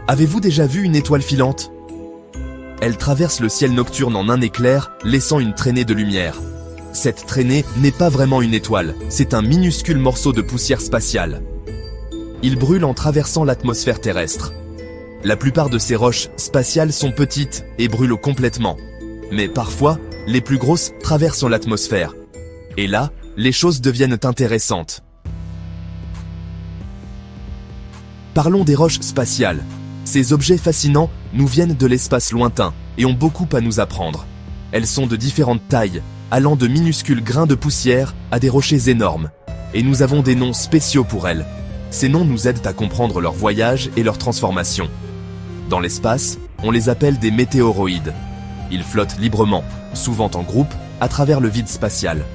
Avez-vous déjà vu une étoile filante? Elle traverse le ciel nocturne en un éclair, laissant une traînée de lumière. Cette traînée n'est pas vraiment une étoile, c'est un minuscule morceau de poussière spatiale. Il brûle en traversant l'atmosphère terrestre. La plupart de ces roches spatiales sont petites et brûlent complètement. Mais parfois, les plus grosses traversent l'atmosphère. Et là, les choses deviennent intéressantes. Parlons des roches spatiales. Ces objets fascinants nous viennent de l'espace lointain et ont beaucoup à nous apprendre. Elles sont de différentes tailles, allant de minuscules grains de poussière à des rochers énormes. Et nous avons des noms spéciaux pour elles. Ces noms nous aident à comprendre leur voyage et leur transformation. Dans l'espace, on les appelle des météoroïdes. Ils flottent librement, souvent en groupe, à travers le vide spatial.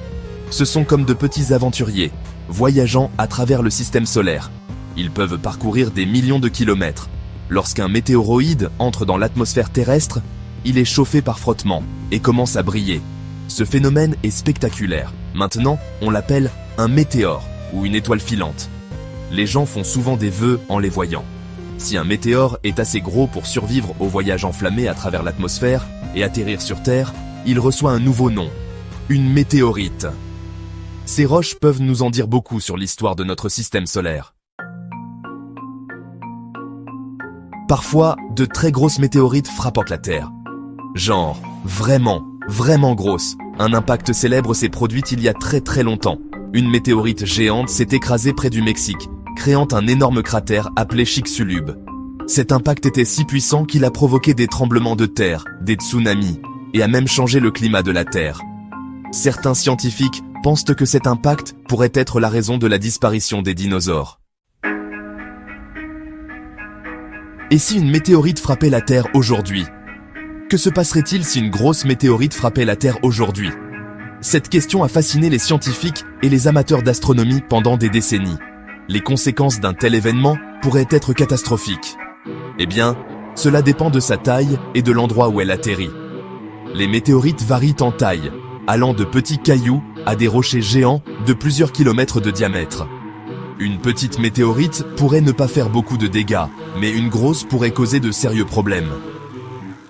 Ce sont comme de petits aventuriers, voyageant à travers le système solaire. Ils peuvent parcourir des millions de kilomètres. Lorsqu'un météoroïde entre dans l'atmosphère terrestre, il est chauffé par frottement et commence à briller. Ce phénomène est spectaculaire. Maintenant, on l'appelle un météore ou une étoile filante. Les gens font souvent des vœux en les voyant. Si un météore est assez gros pour survivre au voyage enflammé à travers l'atmosphère et atterrir sur Terre, il reçoit un nouveau nom, une météorite. Ces roches peuvent nous en dire beaucoup sur l'histoire de notre système solaire. Parfois, de très grosses météorites frappent la Terre. Genre, vraiment grosses. Un impact célèbre s'est produit il y a très longtemps. Une météorite géante s'est écrasée près du Mexique, créant un énorme cratère appelé Chicxulub. Cet impact était si puissant qu'il a provoqué des tremblements de terre, des tsunamis, et a même changé le climat de la Terre. Certains scientifiques pensent que cet impact pourrait être la raison de la disparition des dinosaures. Et si une météorite frappait la Terre aujourd'hui? Que se passerait-il si une grosse météorite frappait la Terre aujourd'hui? Cette question a fasciné les scientifiques et les amateurs d'astronomie pendant des décennies. Les conséquences d'un tel événement pourraient être catastrophiques. Eh bien, cela dépend de sa taille et de l'endroit où elle atterrit. Les météorites varient en taille, allant de petits cailloux à des rochers géants de plusieurs kilomètres de diamètre. Une petite météorite pourrait ne pas faire beaucoup de dégâts, mais une grosse pourrait causer de sérieux problèmes.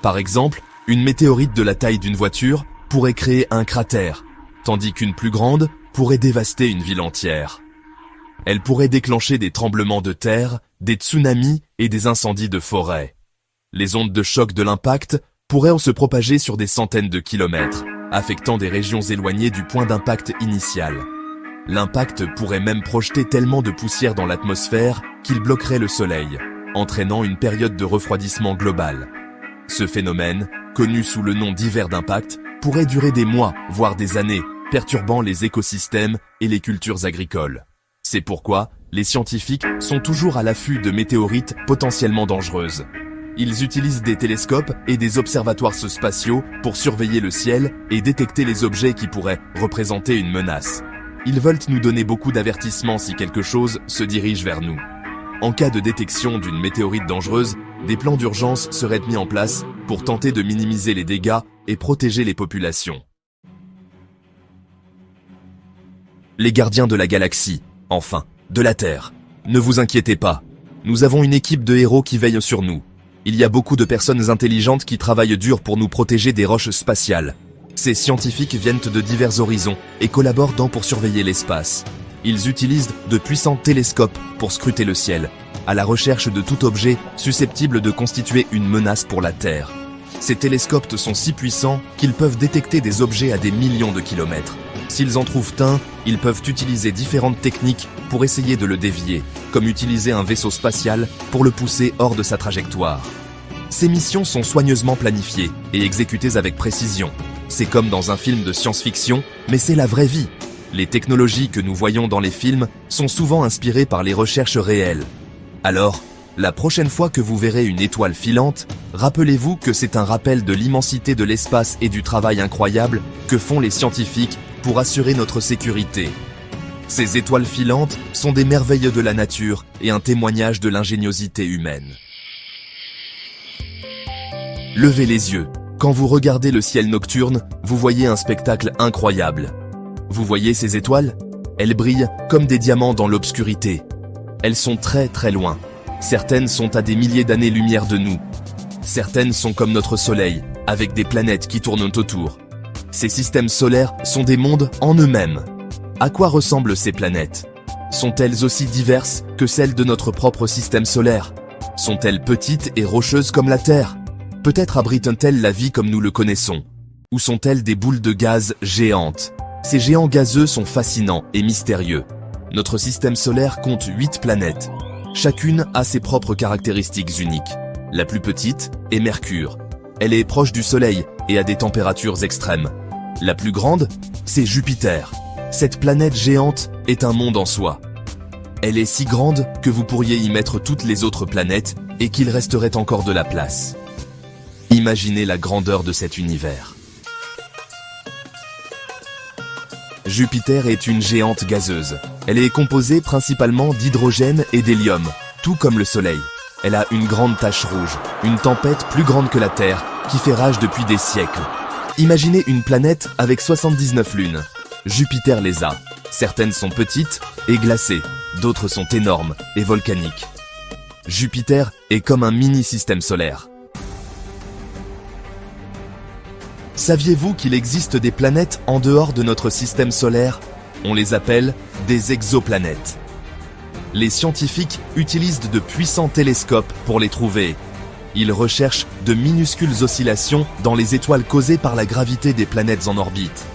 Par exemple, une météorite de la taille d'une voiture pourrait créer un cratère, tandis qu'une plus grande pourrait dévaster une ville entière. Elle pourrait déclencher des tremblements de terre, des tsunamis et des incendies de forêt. Les ondes de choc de l'impact pourraient se propager sur des centaines de kilomètres, affectant des régions éloignées du point d'impact initial. L'impact pourrait même projeter tellement de poussière dans l'atmosphère qu'il bloquerait le soleil, entraînant une période de refroidissement global. Ce phénomène, connu sous le nom d'hiver d'impact, pourrait durer des mois, voire des années, perturbant les écosystèmes et les cultures agricoles. C'est pourquoi les scientifiques sont toujours à l'affût de météorites potentiellement dangereuses. Ils utilisent des télescopes et des observatoires spatiaux pour surveiller le ciel et détecter les objets qui pourraient représenter une menace. Ils veulent nous donner beaucoup d'avertissements si quelque chose se dirige vers nous. En cas de détection d'une météorite dangereuse, des plans d'urgence seraient mis en place pour tenter de minimiser les dégâts et protéger les populations. Les gardiens de la galaxie, enfin, de la Terre. Ne vous inquiétez pas, nous avons une équipe de héros qui veille sur nous. Il y a beaucoup de personnes intelligentes qui travaillent dur pour nous protéger des roches spatiales. Ces scientifiques viennent de divers horizons et collaborent pour surveiller l'espace. Ils utilisent de puissants télescopes pour scruter le ciel, à la recherche de tout objet susceptible de constituer une menace pour la Terre. Ces télescopes sont si puissants qu'ils peuvent détecter des objets à des millions de kilomètres. S'ils en trouvent un, ils peuvent utiliser différentes techniques pour essayer de le dévier, comme utiliser un vaisseau spatial pour le pousser hors de sa trajectoire. Ces missions sont soigneusement planifiées et exécutées avec précision. C'est comme dans un film de science-fiction, mais c'est la vraie vie. Les technologies que nous voyons dans les films sont souvent inspirées par les recherches réelles. Alors, la prochaine fois que vous verrez une étoile filante, rappelez-vous que c'est un rappel de l'immensité de l'espace et du travail incroyable que font les scientifiques pour assurer notre sécurité. Ces étoiles filantes sont des merveilles de la nature et un témoignage de l'ingéniosité humaine. Levez les yeux. Quand vous regardez le ciel nocturne, vous voyez un spectacle incroyable. Vous voyez ces étoiles? Elles brillent comme des diamants dans l'obscurité. Elles sont très loin. Certaines sont à des milliers d'années-lumière de nous. Certaines sont comme notre Soleil, avec des planètes qui tournent autour. Ces systèmes solaires sont des mondes en eux-mêmes. À quoi ressemblent ces planètes? Sont-elles aussi diverses que celles de notre propre système solaire? Sont-elles petites et rocheuses comme la Terre? Peut-être abritent-elles la vie comme nous le connaissons? Ou sont-elles des boules de gaz géantes? Ces géants gazeux sont fascinants et mystérieux. Notre système solaire compte 8 planètes. Chacune a ses propres caractéristiques uniques. La plus petite est Mercure. Elle est proche du Soleil et a des températures extrêmes. La plus grande, c'est Jupiter. Cette planète géante est un monde en soi. Elle est si grande que vous pourriez y mettre toutes les autres planètes et qu'il resterait encore de la place. Imaginez la grandeur de cet univers. Jupiter est une géante gazeuse. Elle est composée principalement d'hydrogène et d'hélium, tout comme le Soleil. Elle a une grande tache rouge, une tempête plus grande que la Terre, qui fait rage depuis des siècles. Imaginez une planète avec 79 lunes. Jupiter les a. Certaines sont petites et glacées, d'autres sont énormes et volcaniques. Jupiter est comme un mini-système solaire. Saviez-vous qu'il existe des planètes en dehors de notre système solaire? On les appelle des exoplanètes. Les scientifiques utilisent de puissants télescopes pour les trouver. Ils recherchent de minuscules oscillations dans les étoiles causées par la gravité des planètes en orbite.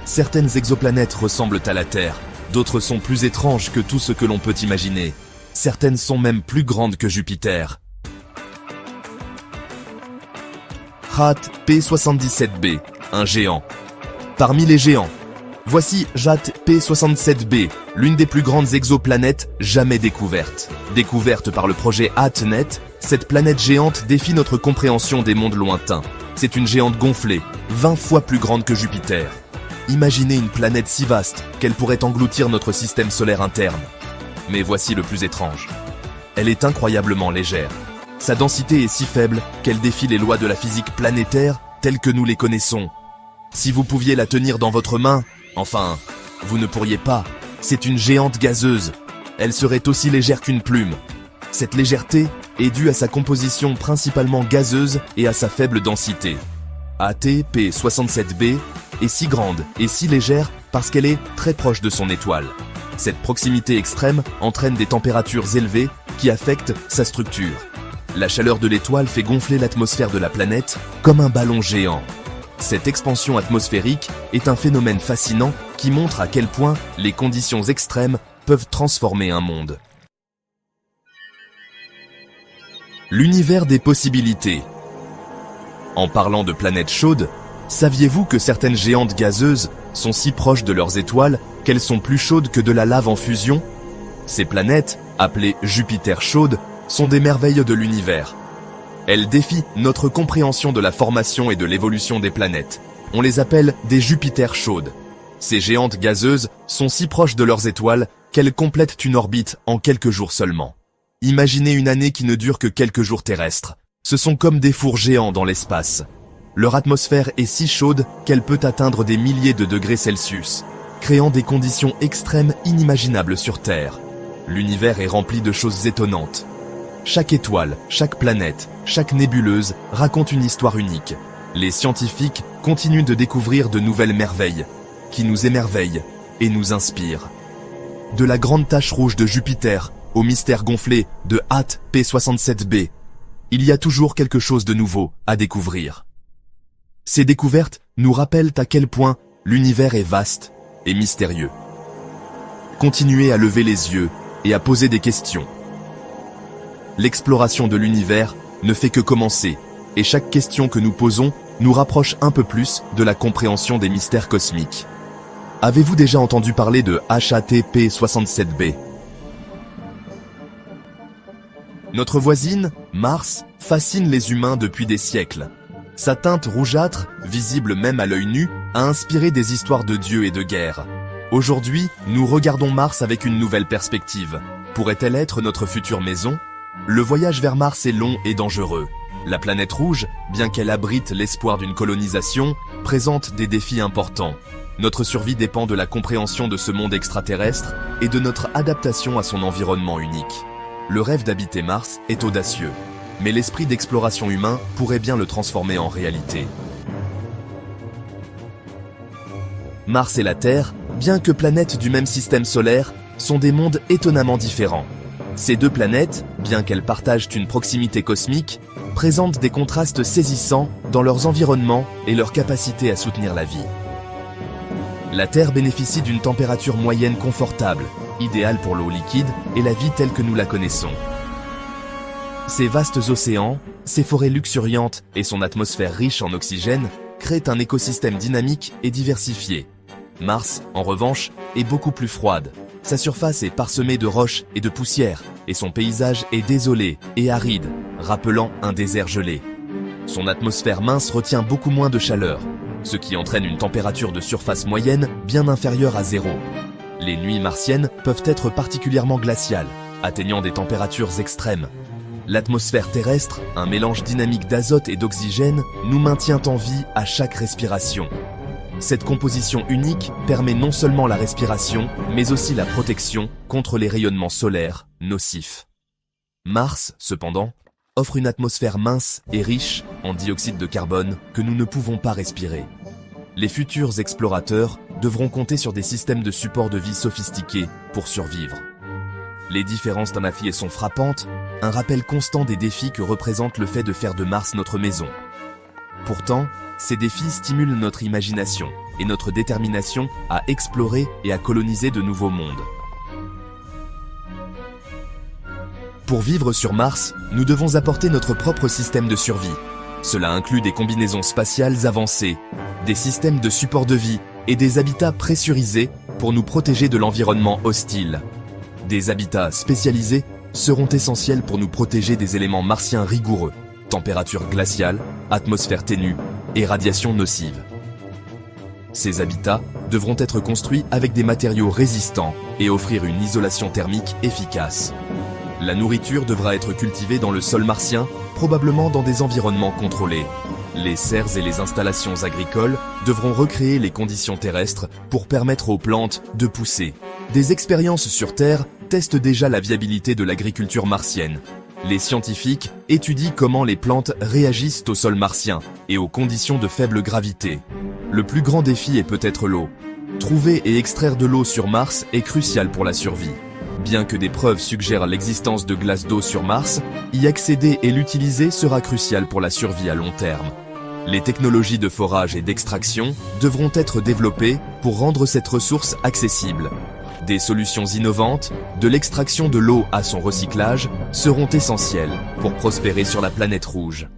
Certaines exoplanètes ressemblent à la Terre, d'autres sont plus étranges que tout ce que l'on peut imaginer. Certaines sont même plus grandes que Jupiter. JAT P77b, un géant. Parmi les géants, voici JAT P67b, l'une des plus grandes exoplanètes jamais découvertes. Découverte par le projet ATNET, cette planète géante défie notre compréhension des mondes lointains. C'est une géante gonflée, 20 fois plus grande que Jupiter. Imaginez une planète si vaste qu'elle pourrait engloutir notre système solaire interne. Mais voici le plus étrange. Elle est incroyablement légère. Sa densité est si faible qu'elle défie les lois de la physique planétaire telles que nous les connaissons. Si vous pouviez la tenir dans votre main, enfin, vous ne pourriez pas. C'est une géante gazeuse. Elle serait aussi légère qu'une plume. Cette légèreté est due à sa composition principalement gazeuse et à sa faible densité. AT-P67b est si grande et si légère parce qu'elle est très proche de son étoile. Cette proximité extrême entraîne des températures élevées qui affectent sa structure. La chaleur de l'étoile fait gonfler l'atmosphère de la planète comme un ballon géant. Cette expansion atmosphérique est un phénomène fascinant qui montre à quel point les conditions extrêmes peuvent transformer un monde. L'univers des possibilités. En parlant de planètes chaudes, saviez-vous que certaines géantes gazeuses sont si proches de leurs étoiles qu'elles sont plus chaudes que de la lave en fusion? Ces planètes, appelées Jupiter chaudes, sont des merveilles de l'univers. Elles défient notre compréhension de la formation et de l'évolution des planètes. On les appelle des Jupiters chaudes. Ces géantes gazeuses sont si proches de leurs étoiles qu'elles complètent une orbite en quelques jours seulement. Imaginez une année qui ne dure que quelques jours terrestres. Ce sont comme des fours géants dans l'espace. Leur atmosphère est si chaude qu'elle peut atteindre des milliers de degrés Celsius, créant des conditions extrêmes inimaginables sur Terre. L'univers est rempli de choses étonnantes. Chaque étoile, chaque planète, chaque nébuleuse raconte une histoire unique. Les scientifiques continuent de découvrir de nouvelles merveilles, qui nous émerveillent et nous inspirent. De la grande tache rouge de Jupiter au mystère gonflé de JAT P67b, il y a toujours quelque chose de nouveau à découvrir. Ces découvertes nous rappellent à quel point l'univers est vaste et mystérieux. Continuez à lever les yeux et à poser des questions. L'exploration de l'univers ne fait que commencer, et chaque question que nous posons nous rapproche un peu plus de la compréhension des mystères cosmiques. Avez-vous déjà entendu parler de JAT P67b? Notre voisine, Mars, fascine les humains depuis des siècles. Sa teinte rougeâtre, visible même à l'œil nu, a inspiré des histoires de dieux et de guerres. Aujourd'hui, nous regardons Mars avec une nouvelle perspective. Pourrait-elle être notre future maison? Le voyage vers Mars est long et dangereux. La planète rouge, bien qu'elle abrite l'espoir d'une colonisation, présente des défis importants. Notre survie dépend de la compréhension de ce monde extraterrestre et de notre adaptation à son environnement unique. Le rêve d'habiter Mars est audacieux, mais l'esprit d'exploration humain pourrait bien le transformer en réalité. Mars et la Terre, bien que planètes du même système solaire, sont des mondes étonnamment différents. Ces deux planètes, bien qu'elles partagent une proximité cosmique, présentent des contrastes saisissants dans leurs environnements et leur capacité à soutenir la vie. La Terre bénéficie d'une température moyenne confortable, idéale pour l'eau liquide et la vie telle que nous la connaissons. Ses vastes océans, ses forêts luxuriantes et son atmosphère riche en oxygène créent un écosystème dynamique et diversifié. Mars, en revanche, est beaucoup plus froide. Sa surface est parsemée de roches et de poussière, et son paysage est désolé et aride, rappelant un désert gelé. Son atmosphère mince retient beaucoup moins de chaleur, ce qui entraîne une température de surface moyenne bien inférieure à 0. Les nuits martiennes peuvent être particulièrement glaciales, atteignant des températures extrêmes. L'atmosphère terrestre, un mélange dynamique d'azote et d'oxygène, nous maintient en vie à chaque respiration. Cette composition unique permet non seulement la respiration, mais aussi la protection contre les rayonnements solaires nocifs. Mars, cependant, offre une atmosphère mince et riche en dioxyde de carbone que nous ne pouvons pas respirer. Les futurs explorateurs devront compter sur des systèmes de support de vie sophistiqués pour survivre. Les différences d'un acier sont frappantes, un rappel constant des défis que représente le fait de faire de Mars notre maison. Pourtant, ces défis stimulent notre imagination et notre détermination à explorer et à coloniser de nouveaux mondes. Pour vivre sur Mars, nous devons apporter notre propre système de survie. Cela inclut des combinaisons spatiales avancées, des systèmes de support de vie et des habitats pressurisés pour nous protéger de l'environnement hostile. Des habitats spécialisés seront essentiels pour nous protéger des éléments martiens rigoureux, température glaciale, atmosphère ténue et radiation nocive. Ces habitats devront être construits avec des matériaux résistants et offrir une isolation thermique efficace. La nourriture devra être cultivée dans le sol martien, probablement dans des environnements contrôlés. Les serres et les installations agricoles devront recréer les conditions terrestres pour permettre aux plantes de pousser. Des expériences sur Terre testent déjà la viabilité de l'agriculture martienne. Les scientifiques étudient comment les plantes réagissent au sol martien et aux conditions de faible gravité. Le plus grand défi est peut-être l'eau. Trouver et extraire de l'eau sur Mars est crucial pour la survie. Bien que des preuves suggèrent l'existence de glaces d'eau sur Mars, y accéder et l'utiliser sera crucial pour la survie à long terme. Les technologies de forage et d'extraction devront être développées pour rendre cette ressource accessible. Des solutions innovantes, de l'extraction de l'eau à son recyclage, seront essentielles pour prospérer sur la planète rouge.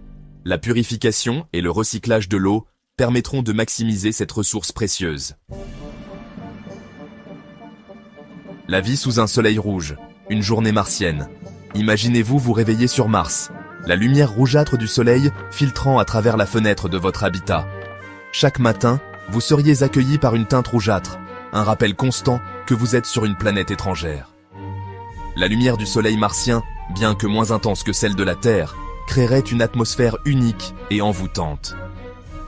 La purification et le recyclage de l'eau permettront de maximiser cette ressource précieuse. La vie sous un soleil rouge, une journée martienne. Imaginez-vous vous réveiller sur Mars, la lumière rougeâtre du soleil filtrant à travers la fenêtre de votre habitat. Chaque matin, vous seriez accueilli par une teinte rougeâtre, un rappel constant que vous êtes sur une planète étrangère. La lumière du soleil martien, bien que moins intense que celle de la Terre, créerait une atmosphère unique et envoûtante.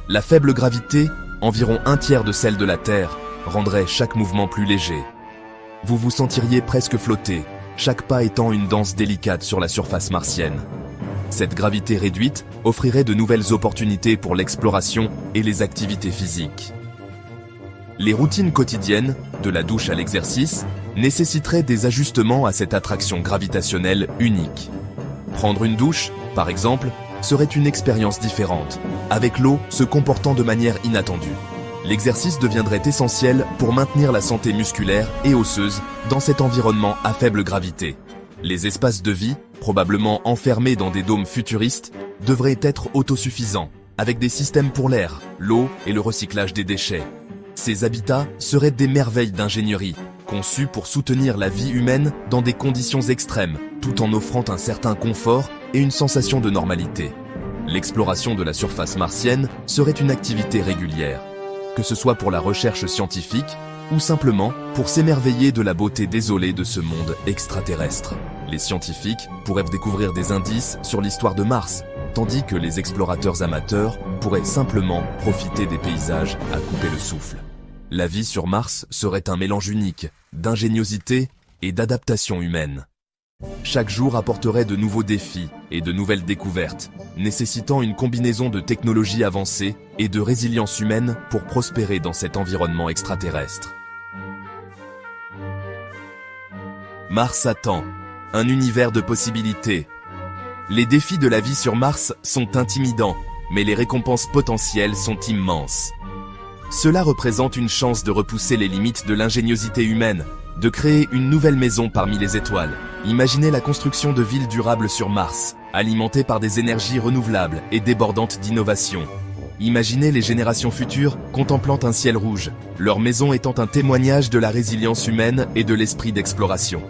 La faible gravité, environ un tiers de celle de la Terre, rendrait chaque mouvement plus léger. Vous vous sentiriez presque flotter, chaque pas étant une danse délicate sur la surface martienne. Cette gravité réduite offrirait de nouvelles opportunités pour l'exploration et les activités physiques. Les routines quotidiennes, de la douche à l'exercice, nécessiteraient des ajustements à cette attraction gravitationnelle unique. Prendre une douche, par exemple, serait une expérience différente, avec l'eau se comportant de manière inattendue. L'exercice deviendrait essentiel pour maintenir la santé musculaire et osseuse dans cet environnement à faible gravité. Les espaces de vie, probablement enfermés dans des dômes futuristes, devraient être autosuffisants, avec des systèmes pour l'air, l'eau et le recyclage des déchets. Ces habitats seraient des merveilles d'ingénierie, conçus pour soutenir la vie humaine dans des conditions extrêmes, tout en offrant un certain confort et une sensation de normalité. L'exploration de la surface martienne serait une activité régulière, que ce soit pour la recherche scientifique ou simplement pour s'émerveiller de la beauté désolée de ce monde extraterrestre. Les scientifiques pourraient découvrir des indices sur l'histoire de Mars, tandis que les explorateurs amateurs pourraient simplement profiter des paysages à couper le souffle. La vie sur Mars serait un mélange unique d'ingéniosité et d'adaptation humaine. Chaque jour apporterait de nouveaux défis et de nouvelles découvertes, nécessitant une combinaison de technologies avancées et de résilience humaine pour prospérer dans cet environnement extraterrestre. Mars attend, un univers de possibilités. Les défis de la vie sur Mars sont intimidants, mais les récompenses potentielles sont immenses. Cela représente une chance de repousser les limites de l'ingéniosité humaine, de créer une nouvelle maison parmi les étoiles. Imaginez la construction de villes durables sur Mars, alimentées par des énergies renouvelables et débordantes d'innovation. Imaginez les générations futures contemplant un ciel rouge, leur maison étant un témoignage de la résilience humaine et de l'esprit d'exploration.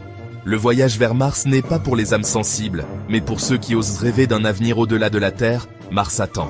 Le voyage vers Mars n'est pas pour les âmes sensibles, mais pour ceux qui osent rêver d'un avenir au-delà de la Terre. Mars attend.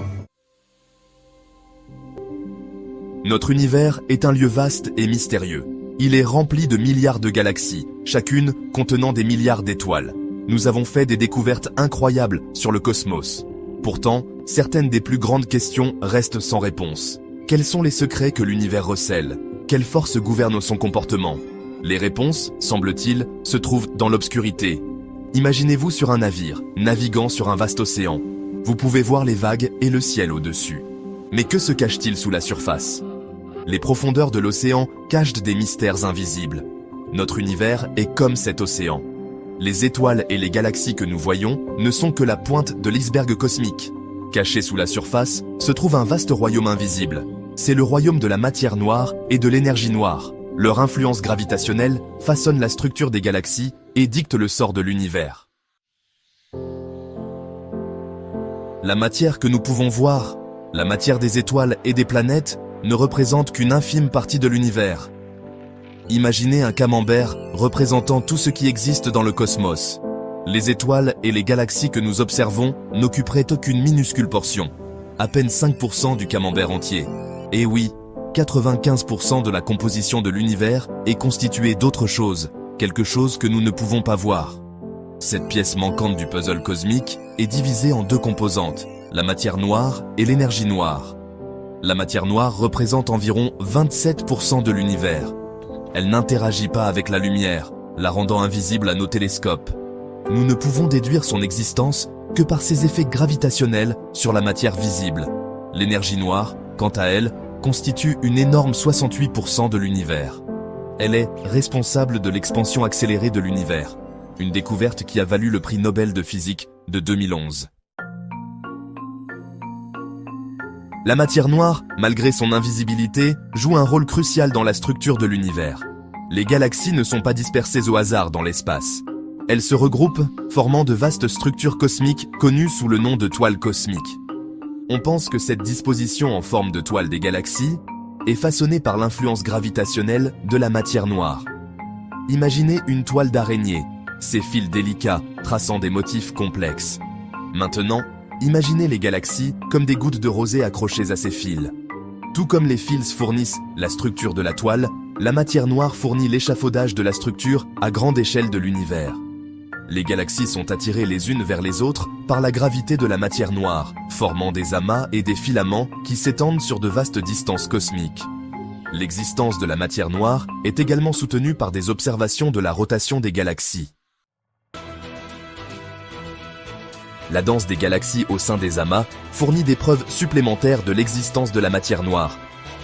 Notre univers est un lieu vaste et mystérieux. Il est rempli de milliards de galaxies, chacune contenant des milliards d'étoiles. Nous avons fait des découvertes incroyables sur le cosmos. Pourtant, certaines des plus grandes questions restent sans réponse. Quels sont les secrets que l'univers recèle? Quelle force gouverne son comportement? Les réponses, semble-t-il, se trouvent dans l'obscurité. Imaginez-vous sur un navire, naviguant sur un vaste océan. Vous pouvez voir les vagues et le ciel au-dessus. Mais que se cache-t-il sous la surface? Les profondeurs de l'océan cachent des mystères invisibles. Notre univers est comme cet océan. Les étoiles et les galaxies que nous voyons ne sont que la pointe de l'iceberg cosmique. Caché sous la surface se trouve un vaste royaume invisible. C'est le royaume de la matière noire et de l'énergie noire. Leur influence gravitationnelle façonne la structure des galaxies et dicte le sort de l'univers. La matière que nous pouvons voir, la matière des étoiles et des planètes, ne représente qu'une infime partie de l'univers. Imaginez un camembert représentant tout ce qui existe dans le cosmos. Les étoiles et les galaxies que nous observons n'occuperaient aucune minuscule portion, à peine 5% du camembert entier. Et oui, 95% de la composition de l'univers est constituée d'autre chose, quelque chose que nous ne pouvons pas voir. Cette pièce manquante du puzzle cosmique est divisée en deux composantes, la matière noire et l'énergie noire. La matière noire représente environ 27% de l'univers. Elle n'interagit pas avec la lumière, la rendant invisible à nos télescopes. Nous ne pouvons déduire son existence que par ses effets gravitationnels sur la matière visible. L'énergie noire, quant à elle, constitue une énorme 68% de l'univers. Elle est responsable de l'expansion accélérée de l'univers, une découverte qui a valu le prix Nobel de physique de 2011. La matière noire, malgré son invisibilité, joue un rôle crucial dans la structure de l'univers. Les galaxies ne sont pas dispersées au hasard dans l'espace. Elles se regroupent, formant de vastes structures cosmiques connues sous le nom de toiles cosmiques. On pense que cette disposition en forme de toile des galaxies est façonnée par l'influence gravitationnelle de la matière noire. Imaginez une toile d'araignée, ses fils délicats traçant des motifs complexes. Maintenant, imaginez les galaxies comme des gouttes de rosée accrochées à ces fils. Tout comme les fils fournissent la structure de la toile, la matière noire fournit l'échafaudage de la structure à grande échelle de l'univers. Les galaxies sont attirées les unes vers les autres par la gravité de la matière noire, formant des amas et des filaments qui s'étendent sur de vastes distances cosmiques. L'existence de la matière noire est également soutenue par des observations de la rotation des galaxies. La danse des galaxies au sein des amas fournit des preuves supplémentaires de l'existence de la matière noire.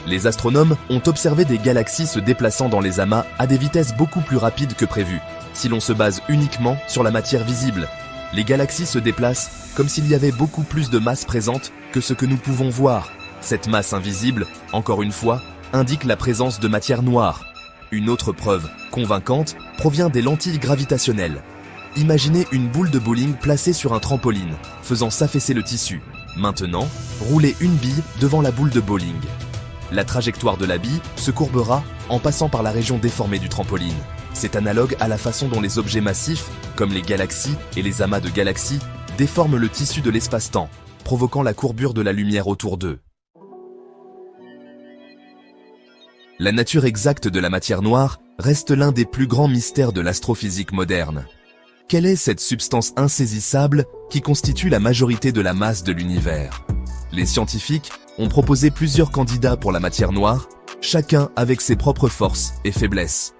Les astronomes ont observé des galaxies se déplaçant dans les amas à des vitesses beaucoup plus rapides que prévu. Si l'on se base uniquement sur la matière visible, les galaxies se déplacent comme s'il y avait beaucoup plus de masse présente que ce que nous pouvons voir. Cette masse invisible, encore une fois, indique la présence de matière noire. Une autre preuve convaincante provient des lentilles gravitationnelles. Imaginez une boule de bowling placée sur un trampoline, faisant s'affaisser le tissu. Maintenant, roulez une bille devant la boule de bowling. La trajectoire de la bille se courbera en passant par la région déformée du trampoline. C'est analogue à la façon dont les objets massifs, comme les galaxies et les amas de galaxies, déforment le tissu de l'espace-temps, provoquant la courbure de la lumière autour d'eux. La nature exacte de la matière noire reste l'un des plus grands mystères de l'astrophysique moderne. Quelle est cette substance insaisissable qui constitue la majorité de la masse de l'univers? Les scientifiques ont proposé plusieurs candidats pour la matière noire, chacun avec ses propres forces et faiblesses.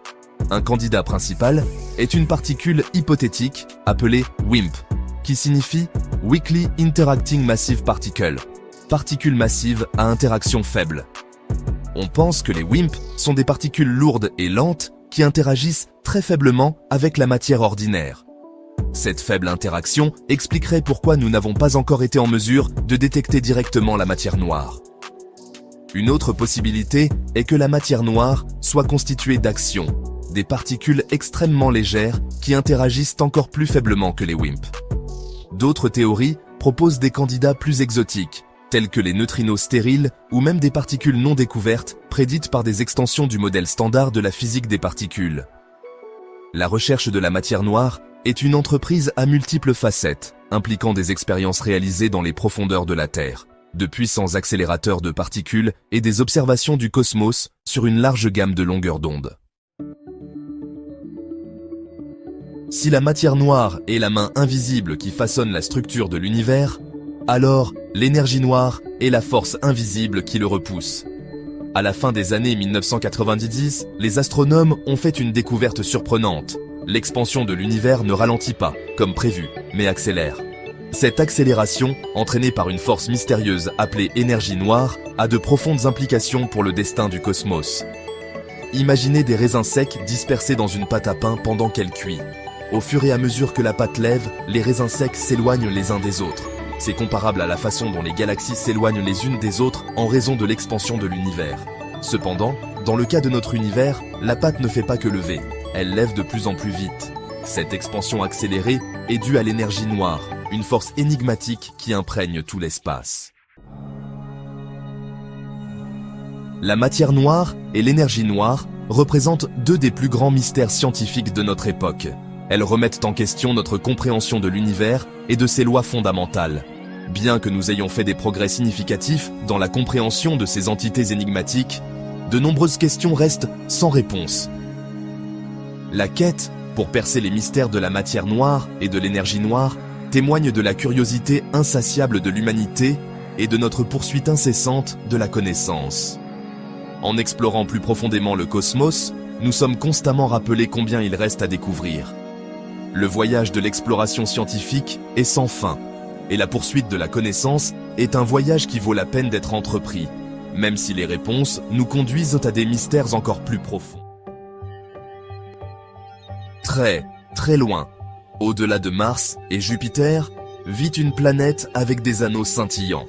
Un candidat principal est une particule hypothétique appelée WIMP, qui signifie Weakly Interacting Massive Particle, particule massive à interaction faible. On pense que les WIMP sont des particules lourdes et lentes qui interagissent très faiblement avec la matière ordinaire. Cette faible interaction expliquerait pourquoi nous n'avons pas encore été en mesure de détecter directement la matière noire. Une autre possibilité est que la matière noire soit constituée d'actions, des particules extrêmement légères qui interagissent encore plus faiblement que les WIMP. D'autres théories proposent des candidats plus exotiques, tels que les neutrinos stériles ou même des particules non découvertes prédites par des extensions du modèle standard de la physique des particules. La recherche de la matière noire est une entreprise à multiples facettes, impliquant des expériences réalisées dans les profondeurs de la Terre, de puissants accélérateurs de particules et des observations du cosmos sur une large gamme de longueurs d'onde. Si la matière noire est la main invisible qui façonne la structure de l'univers, alors l'énergie noire est la force invisible qui le repousse. À la fin des années 1990, les astronomes ont fait une découverte surprenante. L'expansion de l'univers ne ralentit pas, comme prévu, mais accélère. Cette accélération, entraînée par une force mystérieuse appelée énergie noire, a de profondes implications pour le destin du cosmos. Imaginez des raisins secs dispersés dans une pâte à pain pendant qu'elle cuit. Au fur et à mesure que la pâte lève, les raisins secs s'éloignent les uns des autres. C'est comparable à la façon dont les galaxies s'éloignent les unes des autres en raison de l'expansion de l'univers. Cependant, dans le cas de notre univers, la pâte ne fait pas que lever, elle lève de plus en plus vite. Cette expansion accélérée est due à l'énergie noire, une force énigmatique qui imprègne tout l'espace. La matière noire et l'énergie noire représentent deux des plus grands mystères scientifiques de notre époque. Elles remettent en question notre compréhension de l'univers et de ses lois fondamentales. Bien que nous ayons fait des progrès significatifs dans la compréhension de ces entités énigmatiques, de nombreuses questions restent sans réponse. La quête pour percer les mystères de la matière noire et de l'énergie noire témoigne de la curiosité insatiable de l'humanité et de notre poursuite incessante de la connaissance. En explorant plus profondément le cosmos, nous sommes constamment rappelés combien il reste à découvrir. Le voyage de l'exploration scientifique est sans fin, et la poursuite de la connaissance est un voyage qui vaut la peine d'être entrepris, même si les réponses nous conduisent à des mystères encore plus profonds. Très loin, au-delà de Mars et Jupiter, vit une planète avec des anneaux scintillants.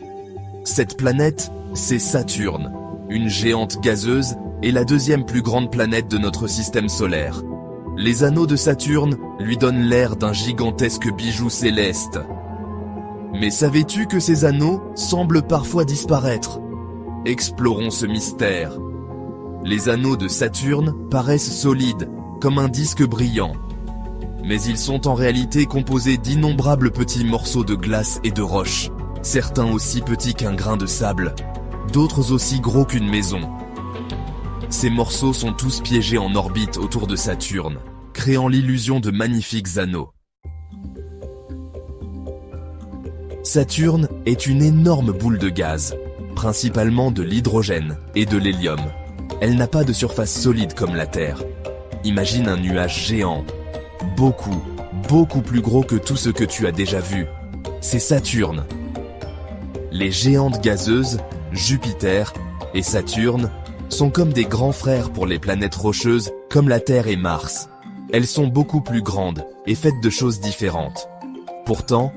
Cette planète, c'est Saturne, une géante gazeuse et la deuxième plus grande planète de notre système solaire. Les anneaux de Saturne lui donnent l'air d'un gigantesque bijou céleste. Mais savais-tu que ces anneaux semblent parfois disparaître? Explorons ce mystère. Les anneaux de Saturne paraissent solides, comme un disque brillant. Mais ils sont en réalité composés d'innombrables petits morceaux de glace et de roche, certains aussi petits qu'un grain de sable, d'autres aussi gros qu'une maison. Ces morceaux sont tous piégés en orbite autour de Saturne, créant l'illusion de magnifiques anneaux. Saturne est une énorme boule de gaz, principalement de l'hydrogène et de l'hélium. Elle n'a pas de surface solide comme la Terre. Imagine un nuage géant, beaucoup plus gros que tout ce que tu as déjà vu. C'est Saturne. Les géantes gazeuses, Jupiter et Saturne, sont comme des grands frères pour les planètes rocheuses comme la Terre et Mars. Elles sont beaucoup plus grandes et faites de choses différentes. Pourtant,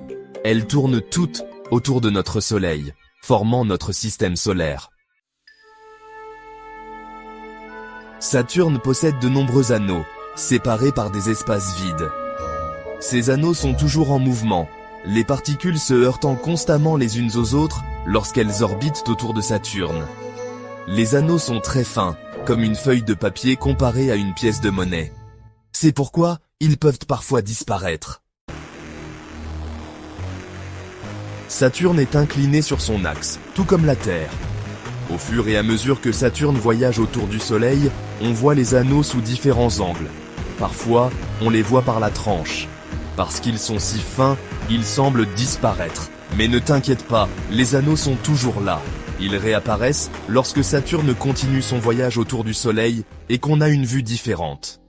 elles tournent toutes autour de notre Soleil, formant notre système solaire. Saturne possède de nombreux anneaux, séparés par des espaces vides. Ces anneaux sont toujours en mouvement, les particules se heurtant constamment les unes aux autres lorsqu'elles orbitent autour de Saturne. Les anneaux sont très fins, comme une feuille de papier comparée à une pièce de monnaie. C'est pourquoi ils peuvent parfois disparaître. Saturne est incliné sur son axe, tout comme la Terre. Au fur et à mesure que Saturne voyage autour du Soleil, on voit les anneaux sous différents angles. Parfois, on les voit par la tranche. Parce qu'ils sont si fins, ils semblent disparaître. Mais ne t'inquiète pas, les anneaux sont toujours là. Ils réapparaissent lorsque Saturne continue son voyage autour du Soleil et qu'on a une vue différente.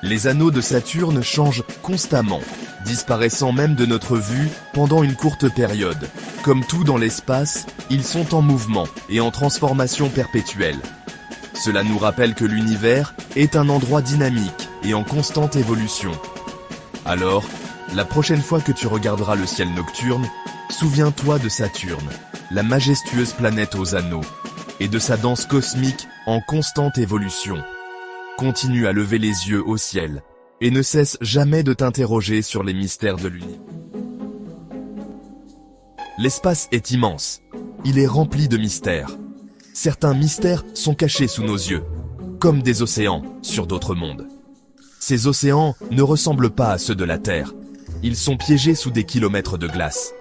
Les anneaux de Saturne changent constamment, disparaissant même de notre vue pendant une courte période. Comme tout dans l'espace, ils sont en mouvement et en transformation perpétuelle. Cela nous rappelle que l'univers est un endroit dynamique et en constante évolution. Alors, la prochaine fois que tu regarderas le ciel nocturne, souviens-toi de Saturne, la majestueuse planète aux anneaux, et de sa danse cosmique en constante évolution. Continue à lever les yeux au ciel, et ne cesse jamais de t'interroger sur les mystères de l'univers. L'espace est immense. Il est rempli de mystères. Certains mystères sont cachés sous nos yeux, comme des océans sur d'autres mondes. Ces océans ne ressemblent pas à ceux de la Terre. Ils sont piégés sous des kilomètres de glace.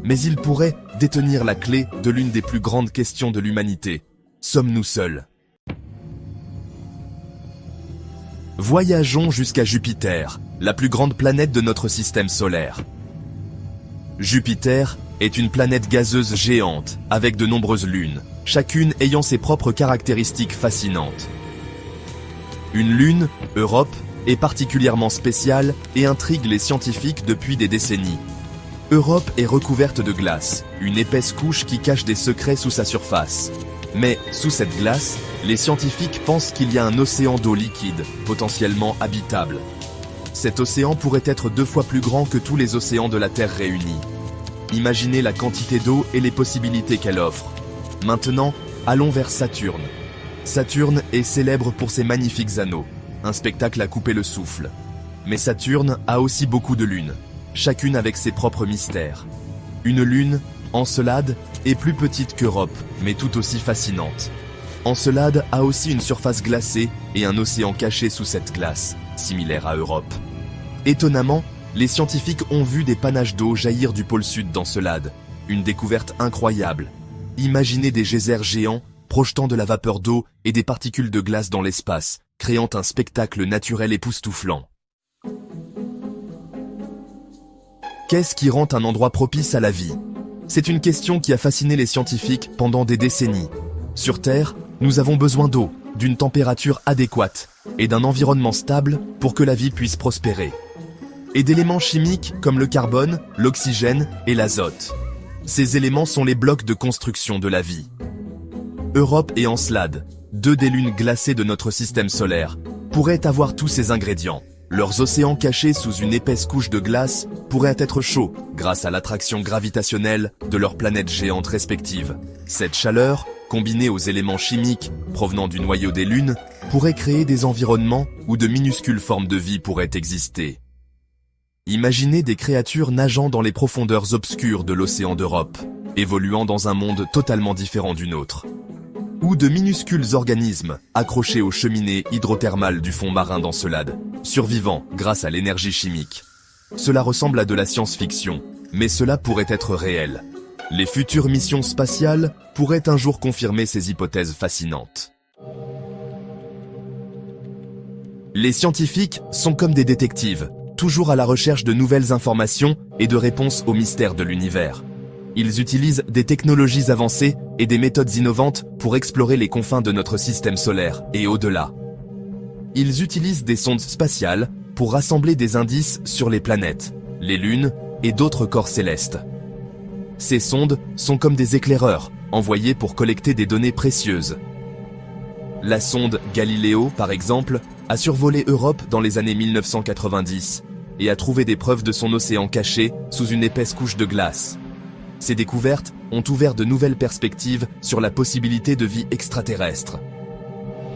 Mais ils pourraient détenir la clé de l'une des plus grandes questions de l'humanité. Sommes-nous seuls ? Voyageons jusqu'à Jupiter, la plus grande planète de notre système solaire. Jupiter est une planète gazeuse géante, avec de nombreuses lunes, chacune ayant ses propres caractéristiques fascinantes. Une lune, Europe, est particulièrement spéciale et intrigue les scientifiques depuis des décennies. Europe est recouverte de glace, une épaisse couche qui cache des secrets sous sa surface. Mais, sous cette glace, les scientifiques pensent qu'il y a un océan d'eau liquide, potentiellement habitable. Cet océan pourrait être 2 fois plus grand que tous les océans de la Terre réunis. Imaginez la quantité d'eau et les possibilités qu'elle offre. Maintenant, allons vers Saturne. Saturne est célèbre pour ses magnifiques anneaux, un spectacle à couper le souffle. Mais Saturne a aussi beaucoup de lunes, chacune avec ses propres mystères. Une lune, Encelade, est plus petite qu'Europe, mais tout aussi fascinante. Encelade a aussi une surface glacée et un océan caché sous cette glace, similaire à Europe. Étonnamment, les scientifiques ont vu des panaches d'eau jaillir du pôle sud d'Encelade, une découverte incroyable. Imaginez des geysers géants projetant de la vapeur d'eau et des particules de glace dans l'espace, créant un spectacle naturel époustouflant. Qu'est-ce qui rend un endroit propice à la vie ? C'est une question qui a fasciné les scientifiques pendant des décennies. Sur Terre, nous avons besoin d'eau, d'une température adéquate et d'un environnement stable pour que la vie puisse prospérer. Et d'éléments chimiques comme le carbone, l'oxygène et l'azote. Ces éléments sont les blocs de construction de la vie. Europe et Encelade, 2 des lunes glacées de notre système solaire, pourraient avoir tous ces ingrédients. Leurs océans cachés sous une épaisse couche de glace pourraient être chauds grâce à l'attraction gravitationnelle de leurs planètes géantes respectives. Cette chaleur, combinée aux éléments chimiques provenant du noyau des lunes, pourrait créer des environnements où de minuscules formes de vie pourraient exister. Imaginez des créatures nageant dans les profondeurs obscures de l'océan d'Europe, évoluant dans un monde totalement différent du nôtre. Ou de minuscules organismes accrochés aux cheminées hydrothermales du fond marin d'Encelade, survivant grâce à l'énergie chimique. Cela ressemble à de la science-fiction, mais cela pourrait être réel. Les futures missions spatiales pourraient un jour confirmer ces hypothèses fascinantes. Les scientifiques sont comme des détectives, toujours à la recherche de nouvelles informations et de réponses aux mystères de l'univers. Ils utilisent des technologies avancées et des méthodes innovantes pour explorer les confins de notre système solaire et au-delà. Ils utilisent des sondes spatiales pour rassembler des indices sur les planètes, les lunes et d'autres corps célestes. Ces sondes sont comme des éclaireurs, envoyés pour collecter des données précieuses. La sonde Galileo, par exemple, a survolé Europe dans les années 1990 et a trouvé des preuves de son océan caché sous une épaisse couche de glace. Ces découvertes ont ouvert de nouvelles perspectives sur la possibilité de vie extraterrestre.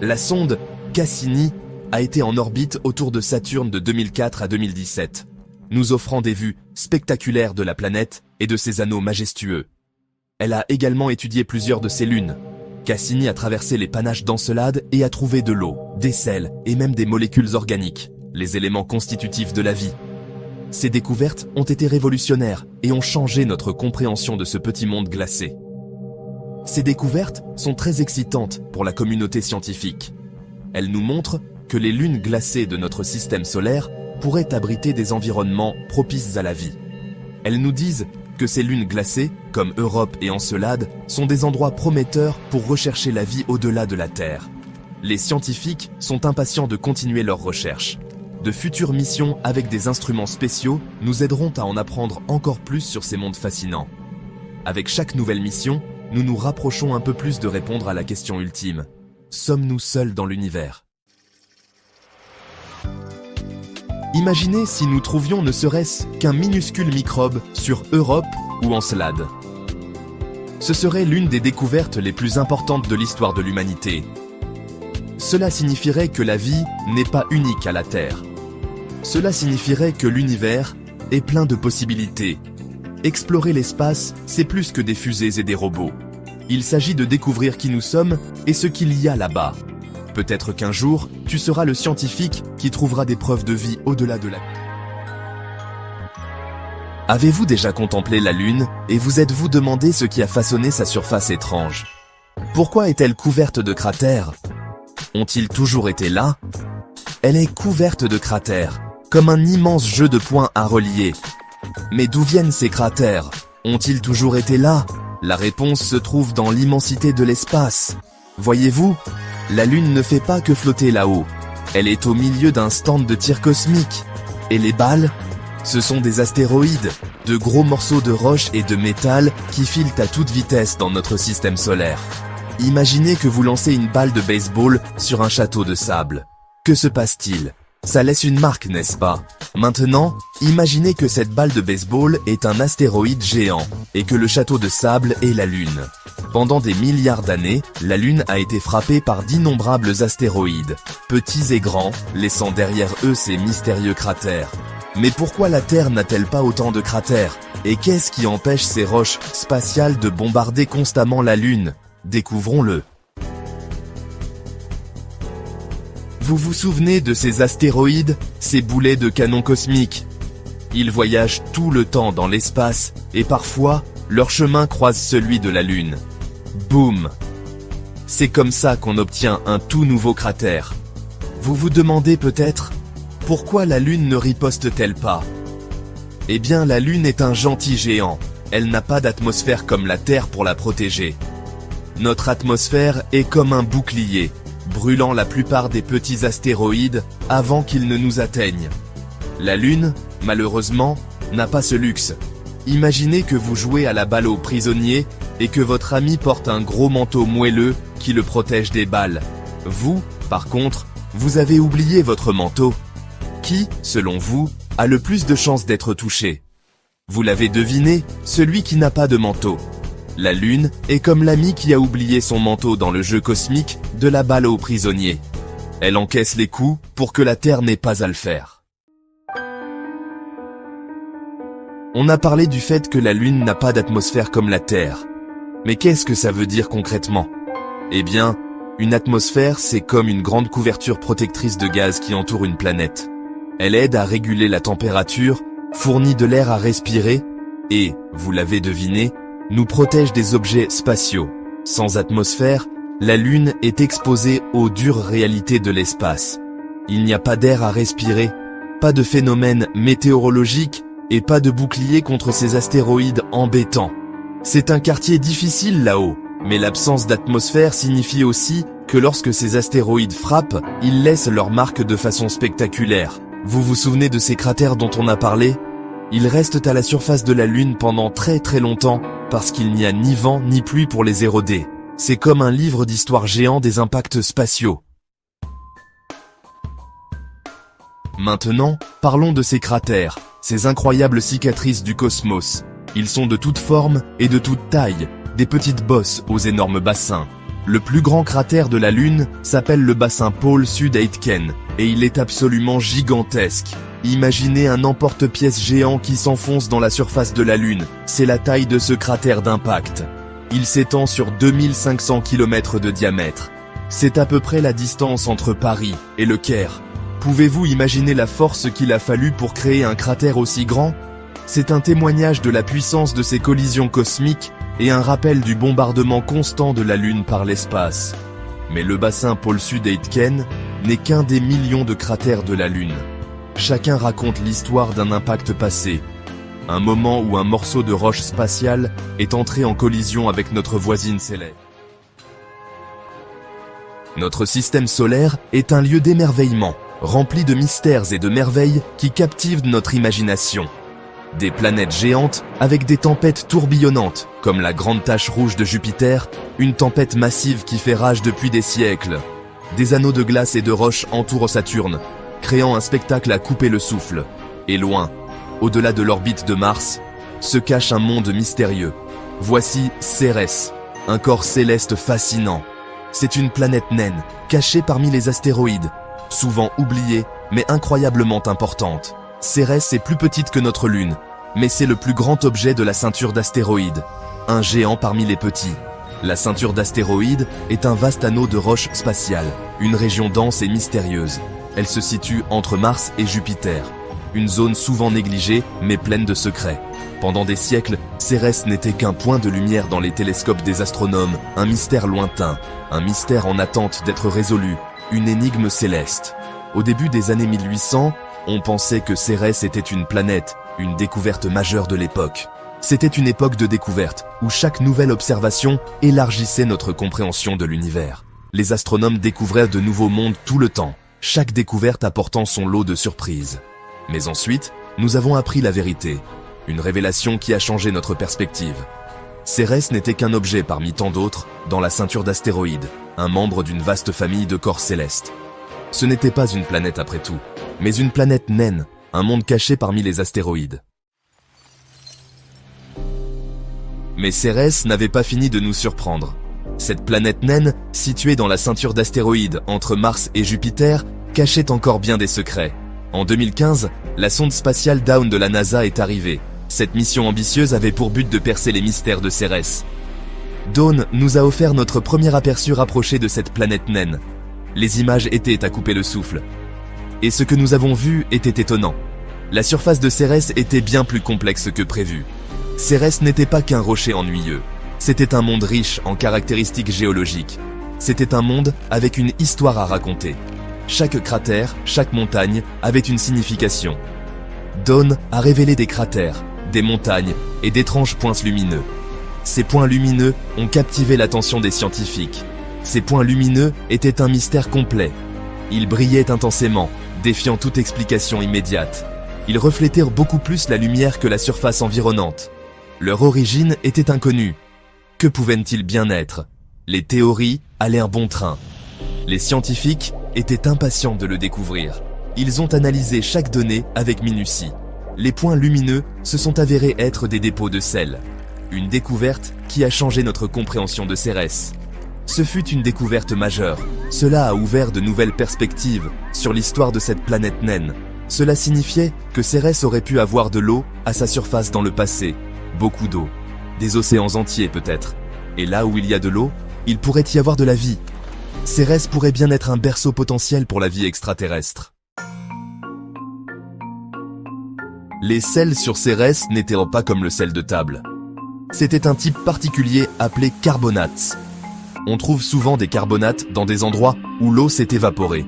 La sonde Cassini a été en orbite autour de Saturne de 2004 à 2017, nous offrant des vues spectaculaires de la planète et de ses anneaux majestueux. Elle a également étudié plusieurs de ses lunes. Cassini a traversé les panaches d'Encelade et a trouvé de l'eau, des sels et même des molécules organiques, les éléments constitutifs de la vie. Ces découvertes ont été révolutionnaires et ont changé notre compréhension de ce petit monde glacé. Ces découvertes sont très excitantes pour la communauté scientifique. Elles nous montrent que les lunes glacées de notre système solaire pourraient abriter des environnements propices à la vie. Elles nous disent que ces lunes glacées, comme Europe et Encelade, sont des endroits prometteurs pour rechercher la vie au-delà de la Terre. Les scientifiques sont impatients de continuer leurs recherches. de futures missions avec des instruments spéciaux nous aideront à en apprendre encore plus sur ces mondes fascinants. Avec chaque nouvelle mission, nous nous rapprochons un peu plus de répondre à la question ultime. Sommes-nous seuls dans l'univers ? Imaginez si nous trouvions ne serait-ce qu'un minuscule microbe sur Europe ou Encelade. Ce serait l'une des découvertes les plus importantes de l'histoire de l'humanité. Cela signifierait que la vie n'est pas unique à la Terre. Cela signifierait que l'univers est plein de possibilités. Explorer l'espace, c'est plus que des fusées et des robots. Il s'agit de découvrir qui nous sommes et ce qu'il y a là-bas. Peut-être qu'un jour, tu seras le scientifique qui trouvera des preuves de vie au-delà de la... Avez-vous déjà contemplé la Lune et vous êtes-vous demandé ce qui a façonné sa surface étrange? Pourquoi est-elle couverte de cratères? Ont-ils toujours été là? Elle est couverte de cratères, comme un immense jeu de points à relier. Mais d'où viennent ces cratères? Ont-ils toujours été là? La réponse se trouve dans l'immensité de l'espace. Voyez-vous, la Lune ne fait pas que flotter là-haut. Elle est au milieu d'un stand de tir cosmique. Et les balles? Ce sont des astéroïdes, de gros morceaux de roche et de métal qui filent à toute vitesse dans notre système solaire. Imaginez que vous lancez une balle de baseball sur un château de sable. Que se passe-t-il? Ça laisse une marque, n'est-ce pas? Maintenant, imaginez que cette balle de baseball est un astéroïde géant, et que le château de sable est la Lune. Pendant des milliards d'années, la Lune a été frappée par d'innombrables astéroïdes, petits et grands, laissant derrière eux ces mystérieux cratères. Mais pourquoi la Terre n'a-t-elle pas autant de cratères? Et qu'est-ce qui empêche ces roches spatiales de bombarder constamment la Lune? Découvrons-le. Vous vous souvenez de ces astéroïdes, ces boulets de canon cosmiques? Ils voyagent tout le temps dans l'espace, et parfois, leur chemin croise celui de la Lune. Boum! C'est comme ça qu'on obtient un tout nouveau cratère. Vous vous demandez peut-être, pourquoi la Lune ne riposte-t-elle pas? Eh bien, la Lune est un gentil géant. Elle n'a pas d'atmosphère comme la Terre pour la protéger. Notre atmosphère est comme un bouclier, brûlant la plupart des petits astéroïdes avant qu'ils ne nous atteignent. La Lune, malheureusement, n'a pas ce luxe. Imaginez que vous jouez à la balle aux prisonniers et que votre ami porte un gros manteau moelleux qui le protège des balles. Vous, par contre, vous avez oublié votre manteau. Qui, selon vous, a le plus de chances d'être touché? Vous l'avez deviné, celui qui n'a pas de manteau. La Lune est comme l'ami qui a oublié son manteau dans le jeu cosmique de la balle aux prisonniers. Elle encaisse les coups pour que la Terre n'ait pas à le faire. On a parlé du fait que la Lune n'a pas d'atmosphère comme la Terre. Mais qu'est-ce que ça veut dire concrètement? Eh bien, une atmosphère, c'est comme une grande couverture protectrice de gaz qui entoure une planète. Elle aide à réguler la température, fournit de l'air à respirer, et, vous l'avez deviné, nous protège des objets spatiaux. Sans atmosphère, la Lune est exposée aux dures réalités de l'espace. Il n'y a pas d'air à respirer, pas de phénomène météorologique et pas de bouclier contre ces astéroïdes embêtants. C'est un quartier difficile là-haut, mais l'absence d'atmosphère signifie aussi que lorsque ces astéroïdes frappent, ils laissent leur marque de façon spectaculaire. Vous vous souvenez de ces cratères dont on a parlé? Ils restent à la surface de la Lune pendant très longtemps, parce qu'il n'y a ni vent ni pluie pour les éroder. C'est comme un livre d'histoire géant des impacts spatiaux. Maintenant, parlons de ces cratères, ces incroyables cicatrices du cosmos. Ils sont de toutes formes et de toutes tailles, des petites bosses aux énormes bassins. Le plus grand cratère de la Lune s'appelle le bassin pôle Sud-Aitken, et il est absolument gigantesque. Imaginez un emporte-pièce géant qui s'enfonce dans la surface de la Lune, c'est la taille de ce cratère d'impact. Il s'étend sur 2500 km de diamètre. C'est à peu près la distance entre Paris et Le Caire. Pouvez-vous imaginer la force qu'il a fallu pour créer un cratère aussi grand? C'est un témoignage de la puissance de ces collisions cosmiques et un rappel du bombardement constant de la Lune par l'espace. Mais le bassin pôle Sud-Aitken n'est qu'un des millions de cratères de la Lune. Chacun raconte l'histoire d'un impact passé, un moment où un morceau de roche spatiale est entré en collision avec notre voisine céleste. Notre système solaire est un lieu d'émerveillement. remplie de mystères et de merveilles qui captivent notre imagination. Des planètes géantes avec des tempêtes tourbillonnantes, comme la grande tache rouge de Jupiter, une tempête massive qui fait rage depuis des siècles. Des anneaux de glace et de roches entourent Saturne, créant un spectacle à couper le souffle. Et loin, au-delà de l'orbite de Mars, se cache un monde mystérieux. Voici Cérès, un corps céleste fascinant. C'est une planète naine, cachée parmi les astéroïdes, souvent oubliée, mais incroyablement importante. Cérès est plus petite que notre Lune, mais c'est le plus grand objet de la ceinture d'astéroïdes, un géant parmi les petits. La ceinture d'astéroïdes est un vaste anneau de roches spatiales, une région dense et mystérieuse. Elle se situe entre Mars et Jupiter, une zone souvent négligée mais pleine de secrets. Pendant des siècles, Cérès n'était qu'un point de lumière dans les télescopes des astronomes, un mystère lointain, un mystère en attente d'être résolu, une énigme céleste. Au début des années 1800, on pensait que Cérès était une planète, une découverte majeure de l'époque. C'était une époque de découverte, où chaque nouvelle observation élargissait notre compréhension de l'univers. Les astronomes découvraient de nouveaux mondes tout le temps, chaque découverte apportant son lot de surprises. Mais ensuite, nous avons appris la vérité, une révélation qui a changé notre perspective. Cérès n'était qu'un objet parmi tant d'autres dans la ceinture d'astéroïdes, un membre d'une vaste famille de corps célestes. Ce n'était pas une planète après tout, mais une planète naine, un monde caché parmi les astéroïdes. Mais Cérès n'avait pas fini de nous surprendre. Cette planète naine, située dans la ceinture d'astéroïdes entre Mars et Jupiter, cachait encore bien des secrets. En 2015, la sonde spatiale Dawn de la NASA est arrivée. Cette mission ambitieuse avait pour but de percer les mystères de Cérès. Dawn nous a offert notre premier aperçu rapproché de cette planète naine. Les images étaient à couper le souffle. Et ce que nous avons vu était étonnant. La surface de Cérès était bien plus complexe que prévu. Cérès n'était pas qu'un rocher ennuyeux. C'était un monde riche en caractéristiques géologiques. C'était un monde avec une histoire à raconter. Chaque cratère, chaque montagne avait une signification. Dawn a révélé des cratères, des montagnes et d'étranges points lumineux. Ces points lumineux ont captivé l'attention des scientifiques. Ces points lumineux étaient un mystère complet. Ils brillaient intensément, défiant toute explication immédiate. Ils reflétèrent beaucoup plus la lumière que la surface environnante. Leur origine était inconnue. Que pouvaient-ils bien être? Les théories allèrent bon train. Les scientifiques étaient impatients de le découvrir. Ils ont analysé chaque donnée avec minutie. Les points lumineux se sont avérés être des dépôts de sel. Une découverte qui a changé notre compréhension de Cérès. Ce fut une découverte majeure. Cela a ouvert de nouvelles perspectives sur l'histoire de cette planète naine. Cela signifiait que Cérès aurait pu avoir de l'eau à sa surface dans le passé. Beaucoup d'eau. Des océans entiers peut-être. Et là où il y a de l'eau, il pourrait y avoir de la vie. Cérès pourrait bien être un berceau potentiel pour la vie extraterrestre. Les sels sur Cérès n'étaient pas comme le sel de table. C'était un type particulier appelé carbonates. On trouve souvent des carbonates dans des endroits où l'eau s'est évaporée.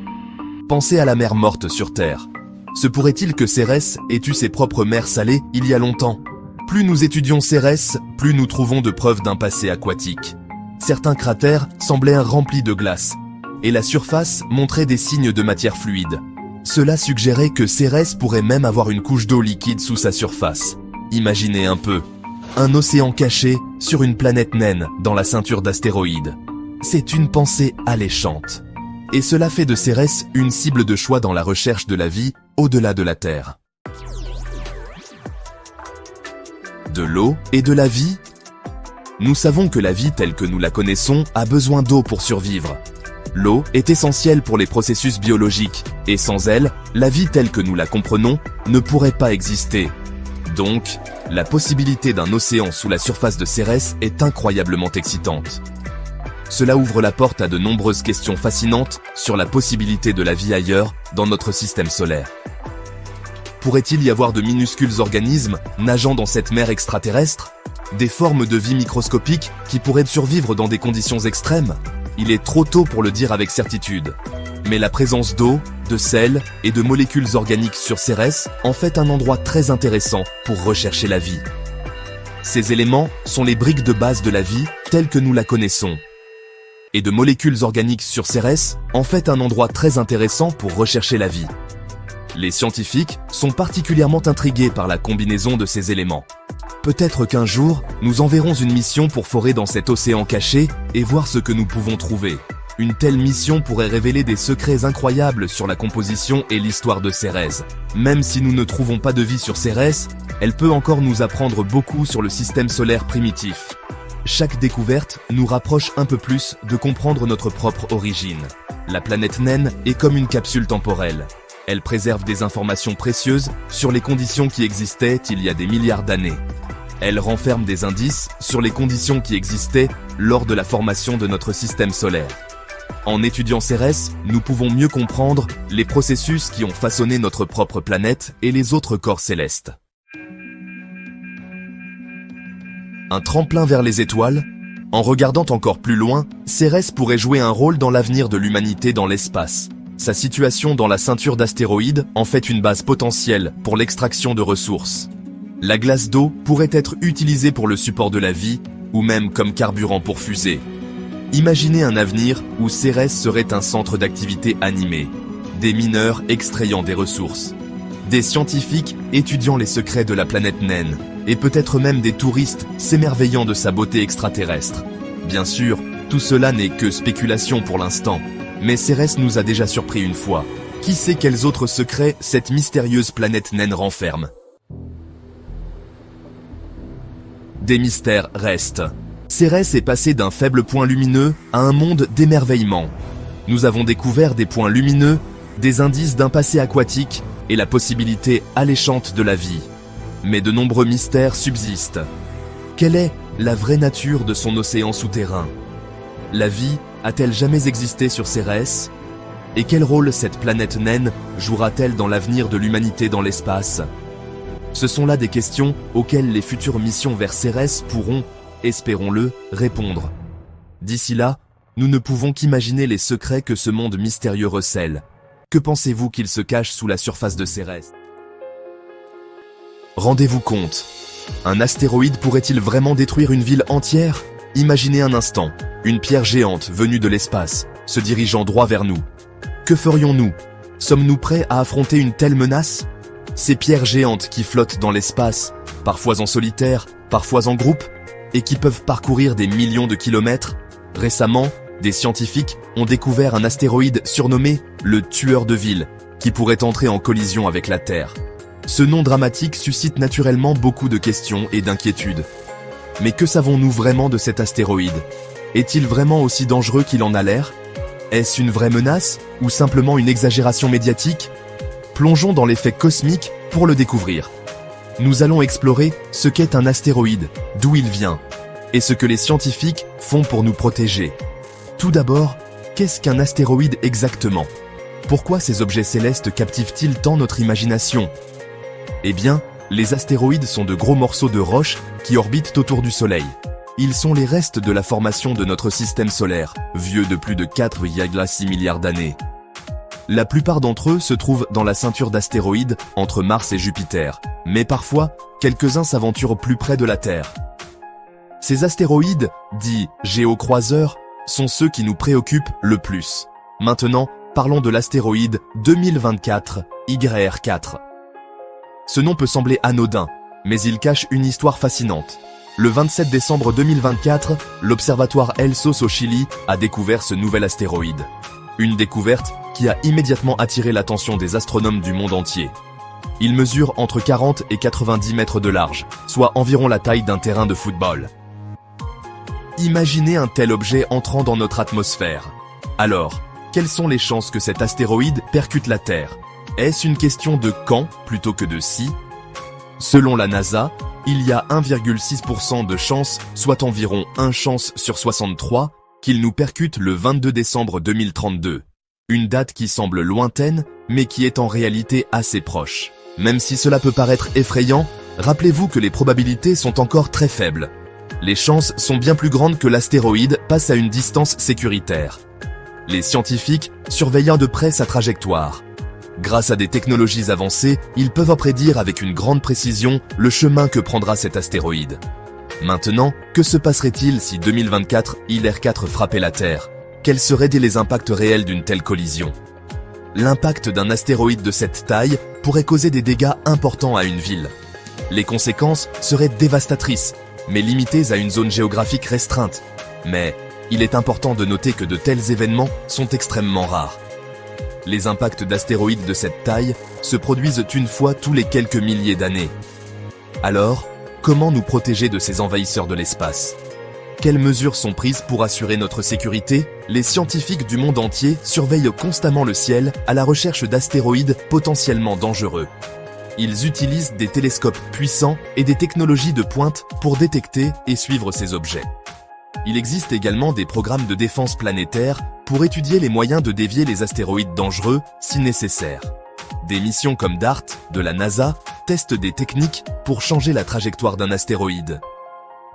Pensez à la mer morte sur Terre. Se pourrait-il que Cérès ait eu ses propres mers salées il y a longtemps? Plus nous étudions Cérès, plus nous trouvons de preuves d'un passé aquatique. Certains cratères semblaient remplis de glace, et la surface montrait des signes de matière fluide. Cela suggérait que Cérès pourrait même avoir une couche d'eau liquide sous sa surface. Imaginez un peu, un océan caché sur une planète naine dans la ceinture d'astéroïdes. C'est une pensée alléchante. Et cela fait de Cérès une cible de choix dans la recherche de la vie au-delà de la Terre. De l'eau et de la vie? Nous savons que la vie telle que nous la connaissons a besoin d'eau pour survivre. L'eau est essentielle pour les processus biologiques, et sans elle, la vie telle que nous la comprenons ne pourrait pas exister. Donc, la possibilité d'un océan sous la surface de Cérès est incroyablement excitante. Cela ouvre la porte à de nombreuses questions fascinantes sur la possibilité de la vie ailleurs dans notre système solaire. Pourrait-il y avoir de minuscules organismes nageant dans cette mer extraterrestre? Des formes de vie microscopiques qui pourraient survivre dans des conditions extrêmes? Il est trop tôt pour le dire avec certitude. Mais la présence d'eau, de sel et de molécules organiques sur Cérès en fait un endroit très intéressant pour rechercher la vie. Ces éléments sont les briques de base de la vie telle que nous la connaissons. et de molécules organiques sur Cérès en fait un endroit très intéressant pour rechercher la vie. Les scientifiques sont particulièrement intrigués par la combinaison de ces éléments. Peut-être qu'un jour, nous enverrons une mission pour forer dans cet océan caché et voir ce que nous pouvons trouver. Une telle mission pourrait révéler des secrets incroyables sur la composition et l'histoire de Cérès. Même si nous ne trouvons pas de vie sur Cérès, elle peut encore nous apprendre beaucoup sur le système solaire primitif. Chaque découverte nous rapproche un peu plus de comprendre notre propre origine. La planète naine est comme une capsule temporelle. Elle préserve des informations précieuses sur les conditions qui existaient il y a des milliards d'années. Elle renferme des indices sur les conditions qui existaient lors de la formation de notre système solaire. En étudiant Cérès, nous pouvons mieux comprendre les processus qui ont façonné notre propre planète et les autres corps célestes. Un tremplin vers les étoiles? En regardant encore plus loin, Cérès pourrait jouer un rôle dans l'avenir de l'humanité dans l'espace. Sa situation dans la ceinture d'astéroïdes en fait une base potentielle pour l'extraction de ressources. La glace d'eau pourrait être utilisée pour le support de la vie, ou même comme carburant pour fusées. Imaginez un avenir où Cérès serait un centre d'activité animé, des mineurs extrayant des ressources, des scientifiques étudiant les secrets de la planète naine, et peut-être même des touristes s'émerveillant de sa beauté extraterrestre. Bien sûr, tout cela n'est que spéculation pour l'instant, mais Cérès nous a déjà surpris une fois. Qui sait quels autres secrets cette mystérieuse planète naine renferme? Des mystères restent. Cérès est passé d'un faible point lumineux à un monde d'émerveillement. Nous avons découvert des points lumineux, des indices d'un passé aquatique et la possibilité alléchante de la vie. Mais de nombreux mystères subsistent. Quelle est la vraie nature de son océan souterrain? La vie a-t-elle jamais existé sur Cérès? Et quel rôle cette planète naine jouera-t-elle dans l'avenir de l'humanité dans l'espace? Ce sont là des questions auxquelles les futures missions vers Cérès pourront, espérons-le, répondre. D'ici là, nous ne pouvons qu'imaginer les secrets que ce monde mystérieux recèle. Que pensez-vous qu'il se cache sous la surface de Cérès? Rendez-vous compte. Un astéroïde pourrait-il vraiment détruire une ville entière? Imaginez un instant, une pierre géante venue de l'espace, se dirigeant droit vers nous. Que ferions-nous? Sommes-nous prêts à affronter une telle menace? Ces pierres géantes qui flottent dans l'espace, parfois en solitaire, parfois en groupe, et qui peuvent parcourir des millions de kilomètres. Récemment, des scientifiques ont découvert un astéroïde surnommé le tueur de villes, qui pourrait entrer en collision avec la Terre. Ce nom dramatique suscite naturellement beaucoup de questions et d'inquiétudes. Mais que savons-nous vraiment de cet astéroïde? Est-il vraiment aussi dangereux qu'il en a l'air? Est-ce une vraie menace ou simplement une exagération médiatique? Plongeons dans les faits cosmiques pour le découvrir. Nous allons explorer ce qu'est un astéroïde, d'où il vient, et ce que les scientifiques font pour nous protéger. Tout d'abord, qu'est-ce qu'un astéroïde exactement? Pourquoi ces objets célestes captivent-ils tant notre imagination? Eh bien, les astéroïdes sont de gros morceaux de roche qui orbitent autour du Soleil. Ils sont les restes de la formation de notre système solaire, vieux de plus de 4,6 milliards d'années. La plupart d'entre eux se trouvent dans la ceinture d'astéroïdes entre Mars et Jupiter, mais parfois, quelques-uns s'aventurent plus près de la Terre. Ces astéroïdes, dits géocroiseurs, sont ceux qui nous préoccupent le plus. Maintenant, parlons de l'astéroïde 2024 YR4. Ce nom peut sembler anodin, mais il cache une histoire fascinante. Le 27 décembre 2024, l'observatoire ELSOS au Chili a découvert ce nouvel astéroïde. Une découverte qui a immédiatement attiré l'attention des astronomes du monde entier. Il mesure entre 40 et 90 mètres de large, soit environ la taille d'un terrain de football. Imaginez un tel objet entrant dans notre atmosphère. Alors, quelles sont les chances que cet astéroïde percute la Terre? Est-ce une question de quand plutôt que de si? Selon la NASA, il y a 1,6% de chance, soit environ 1 chance sur 63, qu'il nous percute le 22 décembre 2032. Une date qui semble lointaine, mais qui est en réalité assez proche. Même si cela peut paraître effrayant, rappelez-vous que les probabilités sont encore très faibles. Les chances sont bien plus grandes que l'astéroïde passe à une distance sécuritaire. Les scientifiques surveillent de près sa trajectoire. Grâce à des technologies avancées, ils peuvent prédire avec une grande précision le chemin que prendra cet astéroïde. Maintenant, que se passerait-il si 2024 YR4 frappait la Terre? Quels seraient les impacts réels d'une telle collision? L'impact d'un astéroïde de cette taille pourrait causer des dégâts importants à une ville. Les conséquences seraient dévastatrices, mais limitées à une zone géographique restreinte. Mais il est important de noter que de tels événements sont extrêmement rares. Les impacts d'astéroïdes de cette taille se produisent une fois tous les quelques milliers d'années. Alors, comment nous protéger de ces envahisseurs de l'espace? Quelles mesures sont prises pour assurer notre sécurité? Les scientifiques du monde entier surveillent constamment le ciel à la recherche d'astéroïdes potentiellement dangereux. Ils utilisent des télescopes puissants et des technologies de pointe pour détecter et suivre ces objets. Il existe également des programmes de défense planétaire pour étudier les moyens de dévier les astéroïdes dangereux si nécessaire. Des missions comme DART de la NASA testent des techniques pour changer la trajectoire d'un astéroïde.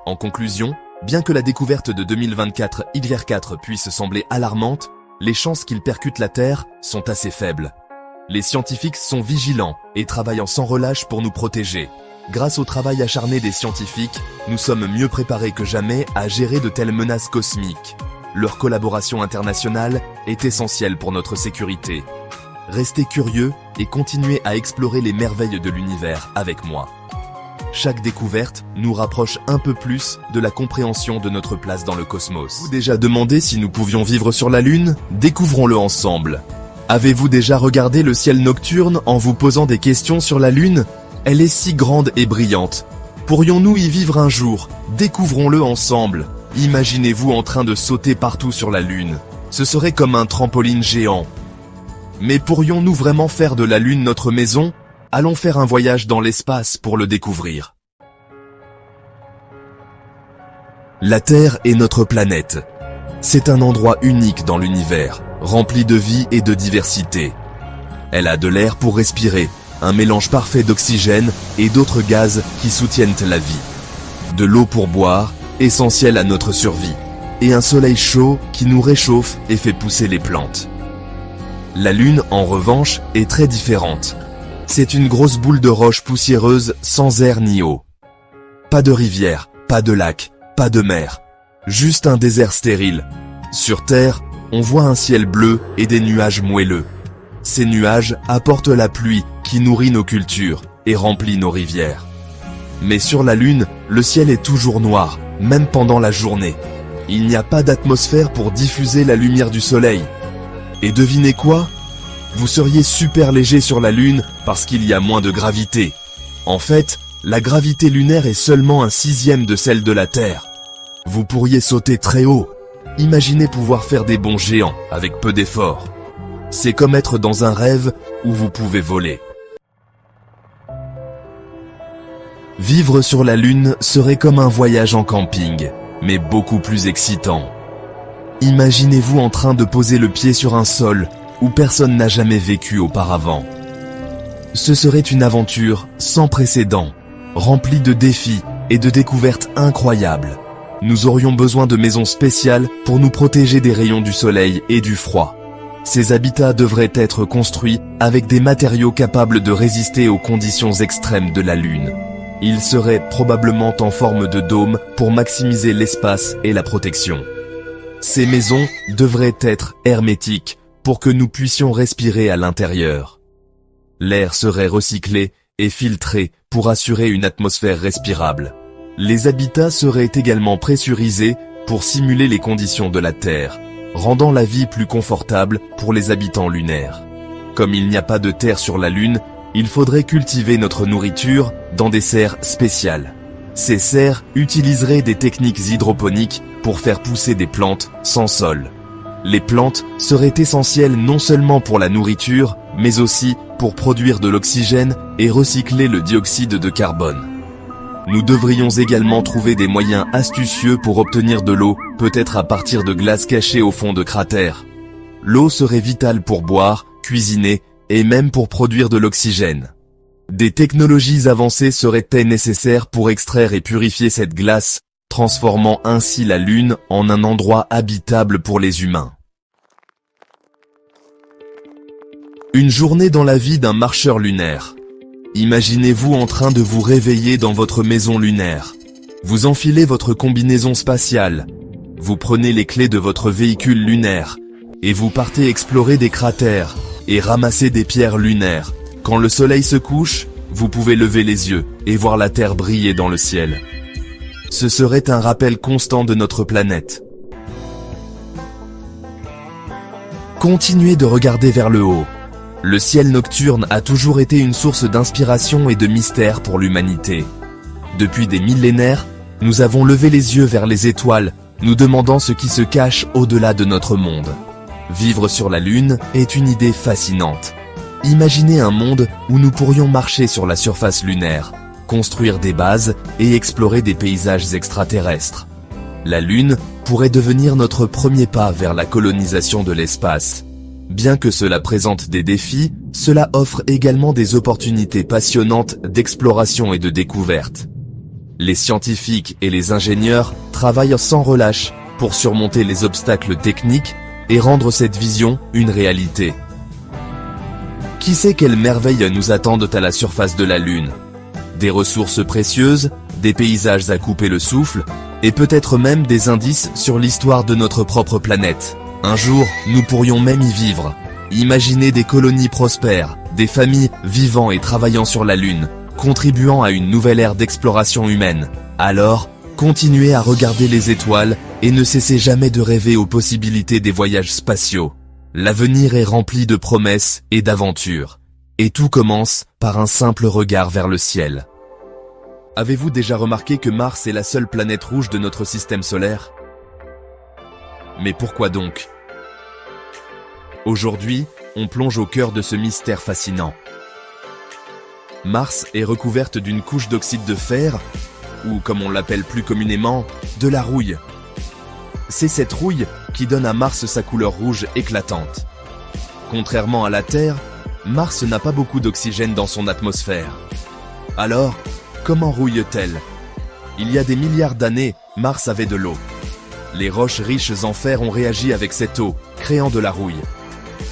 En conclusion, bien que la découverte de 2024 YR4 puisse sembler alarmante, les chances qu'il percute la Terre sont assez faibles. Les scientifiques sont vigilants et travaillent sans relâche pour nous protéger. Grâce au travail acharné des scientifiques, nous sommes mieux préparés que jamais à gérer de telles menaces cosmiques. Leur collaboration internationale est essentielle pour notre sécurité. Restez curieux et continuez à explorer les merveilles de l'univers avec moi. Chaque découverte nous rapproche un peu plus de la compréhension de notre place dans le cosmos. Vous déjà demandé si nous pouvions vivre sur la Lune? Découvrons-le ensemble. Avez-vous déjà regardé le ciel nocturne en vous posant des questions sur la Lune? Elle est si grande et brillante. Pourrions-nous y vivre un jour? Découvrons-le ensemble. Imaginez-vous en train de sauter partout sur la Lune. Ce serait comme un trampoline géant. Mais pourrions-nous vraiment faire de la Lune notre maison? Allons faire un voyage dans l'espace pour le découvrir. La Terre est notre planète. C'est un endroit unique dans l'univers, rempli de vie et de diversité. Elle a de l'air pour respirer, un mélange parfait d'oxygène et d'autres gaz qui soutiennent la vie. De l'eau pour boire, essentielle à notre survie, et un soleil chaud qui nous réchauffe et fait pousser les plantes. La Lune, en revanche, est très différente. C'est une grosse boule de roche poussiéreuse sans air ni eau. Pas de rivière, pas de lac, pas de mer. Juste un désert stérile. Sur Terre, on voit un ciel bleu et des nuages moelleux. Ces nuages apportent la pluie qui nourrit nos cultures et remplit nos rivières. Mais sur la Lune, le ciel est toujours noir, même pendant la journée. Il n'y a pas d'atmosphère pour diffuser la lumière du soleil. Et devinez quoi? Vous seriez super léger sur la Lune parce qu'il y a moins de gravité. En fait, la gravité lunaire est seulement un 1/6 de celle de la Terre. Vous pourriez sauter très haut. Imaginez pouvoir faire des bonds géants avec peu d'efforts. C'est comme être dans un rêve où vous pouvez voler. Vivre sur la Lune serait comme un voyage en camping, mais beaucoup plus excitant. Imaginez-vous en train de poser le pied sur un sol où personne n'a jamais vécu auparavant. Ce serait une aventure sans précédent, remplie de défis et de découvertes incroyables. Nous aurions besoin de maisons spéciales pour nous protéger des rayons du soleil et du froid. Ces habitats devraient être construits avec des matériaux capables de résister aux conditions extrêmes de la Lune. Ils seraient probablement en forme de dôme pour maximiser l'espace et la protection. Ces maisons devraient être hermétiques pour que nous puissions respirer à l'intérieur. L'air serait recyclé et filtré pour assurer une atmosphère respirable. Les habitats seraient également pressurisés pour simuler les conditions de la Terre, rendant la vie plus confortable pour les habitants lunaires. Comme il n'y a pas de terre sur la Lune, il faudrait cultiver notre nourriture dans des serres spéciales. Ces serres utiliseraient des techniques hydroponiques pour faire pousser des plantes sans sol. Les plantes seraient essentielles non seulement pour la nourriture, mais aussi pour produire de l'oxygène et recycler le dioxyde de carbone. Nous devrions également trouver des moyens astucieux pour obtenir de l'eau, peut-être à partir de glace cachée au fond de cratères. L'eau serait vitale pour boire, cuisiner et même pour produire de l'oxygène. Des technologies avancées seraient-elles nécessaires pour extraire et purifier cette glace, transformant ainsi la Lune en un endroit habitable pour les humains. Une journée dans la vie d'un marcheur lunaire. Imaginez-vous en train de vous réveiller dans votre maison lunaire. Vous enfilez votre combinaison spatiale. vous prenez les clés de votre véhicule lunaire, et vous partez explorer des cratères, et ramasser des pierres lunaires. Quand le soleil se couche, vous pouvez lever les yeux, et voir la Terre briller dans le ciel. Ce serait un rappel constant de notre planète. Continuez de regarder vers le haut. Le ciel nocturne a toujours été une source d'inspiration et de mystère pour l'humanité. Depuis des millénaires, nous avons levé les yeux vers les étoiles, nous demandant ce qui se cache au-delà de notre monde. Vivre sur la Lune est une idée fascinante. Imaginez un monde où nous pourrions marcher sur la surface lunaire, construire des bases et explorer des paysages extraterrestres. La Lune pourrait devenir notre premier pas vers la colonisation de l'espace. Bien que cela présente des défis, cela offre également des opportunités passionnantes d'exploration et de découverte. Les scientifiques et les ingénieurs travaillent sans relâche pour surmonter les obstacles techniques et rendre cette vision une réalité. Qui sait quelles merveilles nous attendent à la surface de la Lune? Des ressources précieuses, des paysages à couper le souffle, et peut-être même des indices sur l'histoire de notre propre planète. Un jour, nous pourrions même y vivre. Imaginez des colonies prospères, des familles vivant et travaillant sur la Lune, contribuant à une nouvelle ère d'exploration humaine. Alors, continuez à regarder les étoiles et ne cessez jamais de rêver aux possibilités des voyages spatiaux. L'avenir est rempli de promesses et d'aventures. Et tout commence par un simple regard vers le ciel. Avez-vous déjà remarqué que Mars est la seule planète rouge de notre système solaire? Mais pourquoi donc? Aujourd'hui, on plonge au cœur de ce mystère fascinant. Mars est recouverte d'une couche d'oxyde de fer, ou comme on l'appelle plus communément, de la rouille. C'est cette rouille qui donne à Mars sa couleur rouge éclatante. Contrairement à la Terre, Mars n'a pas beaucoup d'oxygène dans son atmosphère. Alors, comment rouille-t-elle? Il y a des milliards d'années, Mars avait de l'eau. Les roches riches en fer ont réagi avec cette eau, créant de la rouille.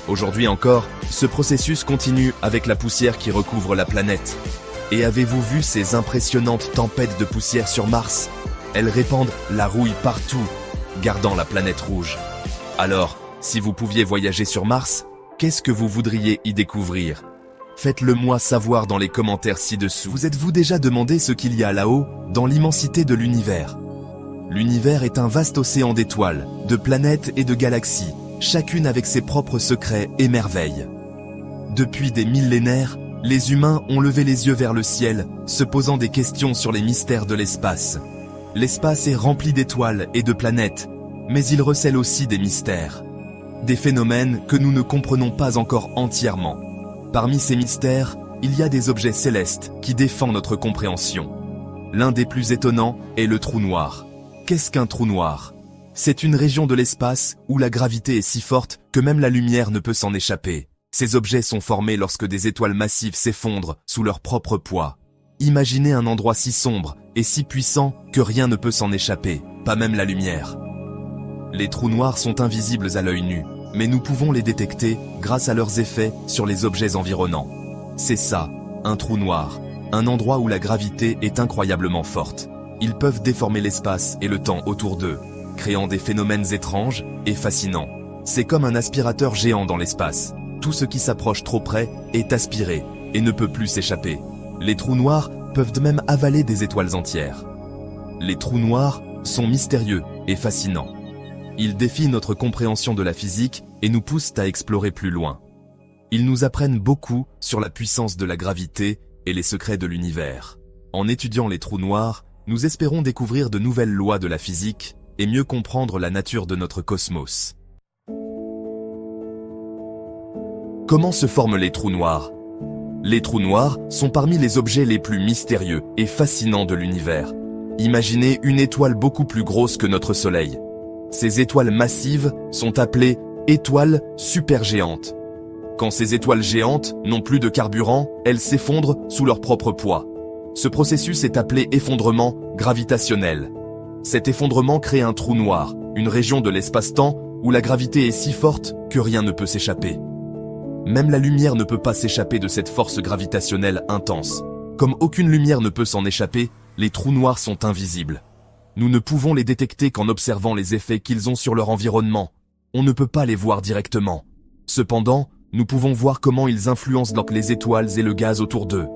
Aujourd'hui encore, ce processus continue avec la poussière qui recouvre la planète. Et avez-vous vu ces impressionnantes tempêtes de poussière sur Mars? Elles répandent la rouille partout, gardant la planète rouge. Alors, si vous pouviez voyager sur Mars, qu'est-ce que vous voudriez y découvrir? Faites-le moi savoir dans les commentaires ci-dessous. Vous êtes-vous déjà demandé ce qu'il y a là-haut, dans l'immensité de l'univers? L'univers est un vaste océan d'étoiles, de planètes et de galaxies, chacune avec ses propres secrets et merveilles. Depuis des millénaires, les humains ont levé les yeux vers le ciel, se posant des questions sur les mystères de l'espace. L'espace est rempli d'étoiles et de planètes, mais il recèle aussi des mystères. Des phénomènes que nous ne comprenons pas encore entièrement. Parmi ces mystères, il y a des objets célestes qui défendent notre compréhension. L'un des plus étonnants est le trou noir. Qu'est-ce qu'un trou noir? C'est une région de l'espace où la gravité est si forte que même la lumière ne peut s'en échapper. Ces objets sont formés lorsque des étoiles massives s'effondrent sous leur propre poids. Imaginez un endroit si sombre et si puissant que rien ne peut s'en échapper, pas même la lumière. Les trous noirs sont invisibles à l'œil nu, mais nous pouvons les détecter grâce à leurs effets sur les objets environnants. C'est ça, un trou noir, un endroit où la gravité est incroyablement forte. Ils peuvent déformer l'espace et le temps autour d'eux, créant des phénomènes étranges et fascinants. C'est comme un aspirateur géant dans l'espace. Tout ce qui s'approche trop près est aspiré et ne peut plus s'échapper. Les trous noirs peuvent même avaler des étoiles entières. Les trous noirs sont mystérieux et fascinants. Ils défient notre compréhension de la physique et nous poussent à explorer plus loin. Ils nous apprennent beaucoup sur la puissance de la gravité et les secrets de l'univers. En étudiant les trous noirs, nous espérons découvrir de nouvelles lois de la physique et mieux comprendre la nature de notre cosmos. Comment se forment les trous noirs? Les trous noirs sont parmi les objets les plus mystérieux et fascinants de l'univers. Imaginez une étoile beaucoup plus grosse que notre Soleil. Ces étoiles massives sont appelées étoiles supergéantes. Quand ces étoiles géantes n'ont plus de carburant, elles s'effondrent sous leur propre poids. Ce processus est appelé effondrement gravitationnel. Cet effondrement crée un trou noir, une région de l'espace-temps où la gravité est si forte que rien ne peut s'échapper. Même la lumière ne peut pas s'échapper de cette force gravitationnelle intense. Comme aucune lumière ne peut s'en échapper, les trous noirs sont invisibles. nous ne pouvons les détecter qu'en observant les effets qu'ils ont sur leur environnement. On ne peut pas les voir directement. Cependant, nous pouvons voir comment ils influencent donc les étoiles et le gaz autour d'eux.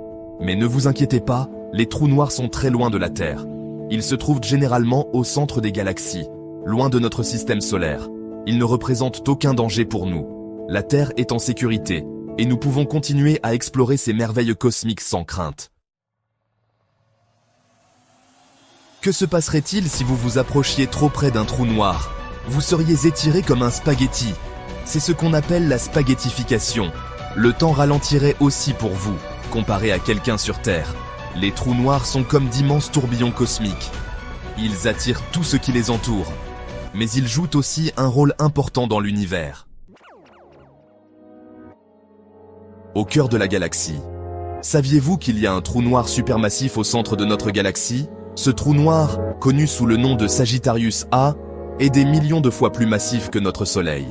Mais ne vous inquiétez pas, les trous noirs sont très loin de la Terre. Ils se trouvent généralement au centre des galaxies, loin de notre système solaire. Ils ne représentent aucun danger pour nous. La Terre est en sécurité, et nous pouvons continuer à explorer ces merveilles cosmiques sans crainte. Que se passerait-il si vous vous approchiez trop près d'un trou noir? Vous seriez étiré comme un spaghetti. C'est ce qu'on appelle la spaghettification. Le temps ralentirait aussi pour vous, comparé à quelqu'un sur Terre. Les trous noirs sont comme d'immenses tourbillons cosmiques. Ils attirent tout ce qui les entoure. Mais ils jouent aussi un rôle important dans l'univers. Au cœur de la galaxie. Saviez-vous qu'il y a un trou noir supermassif au centre de notre galaxie? Ce trou noir, connu sous le nom de Sagittarius A, est des millions de fois plus massif que notre Soleil.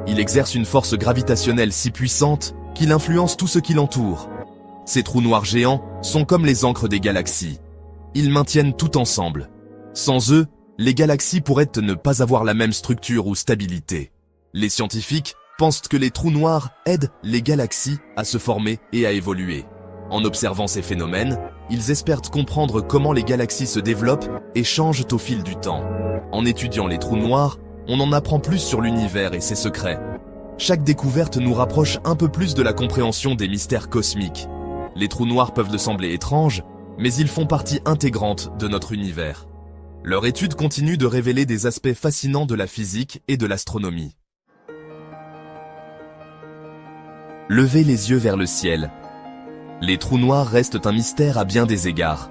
Il exerce une force gravitationnelle si puissante qu'il influence tout ce qui l'entoure. Ces trous noirs géants sont comme les ancres des galaxies. Ils maintiennent tout ensemble. Sans eux, les galaxies pourraient ne pas avoir la même structure ou stabilité. Les scientifiques pensent que les trous noirs aident les galaxies à se former et à évoluer. En observant ces phénomènes, ils espèrent comprendre comment les galaxies se développent et changent au fil du temps. En étudiant les trous noirs, on en apprend plus sur l'univers et ses secrets. Chaque découverte nous rapproche un peu plus de la compréhension des mystères cosmiques. Les trous noirs peuvent sembler étranges, mais ils font partie intégrante de notre univers. Leur étude continue de révéler des aspects fascinants de la physique et de l'astronomie. Levez les yeux vers le ciel. Les trous noirs restent un mystère à bien des égards.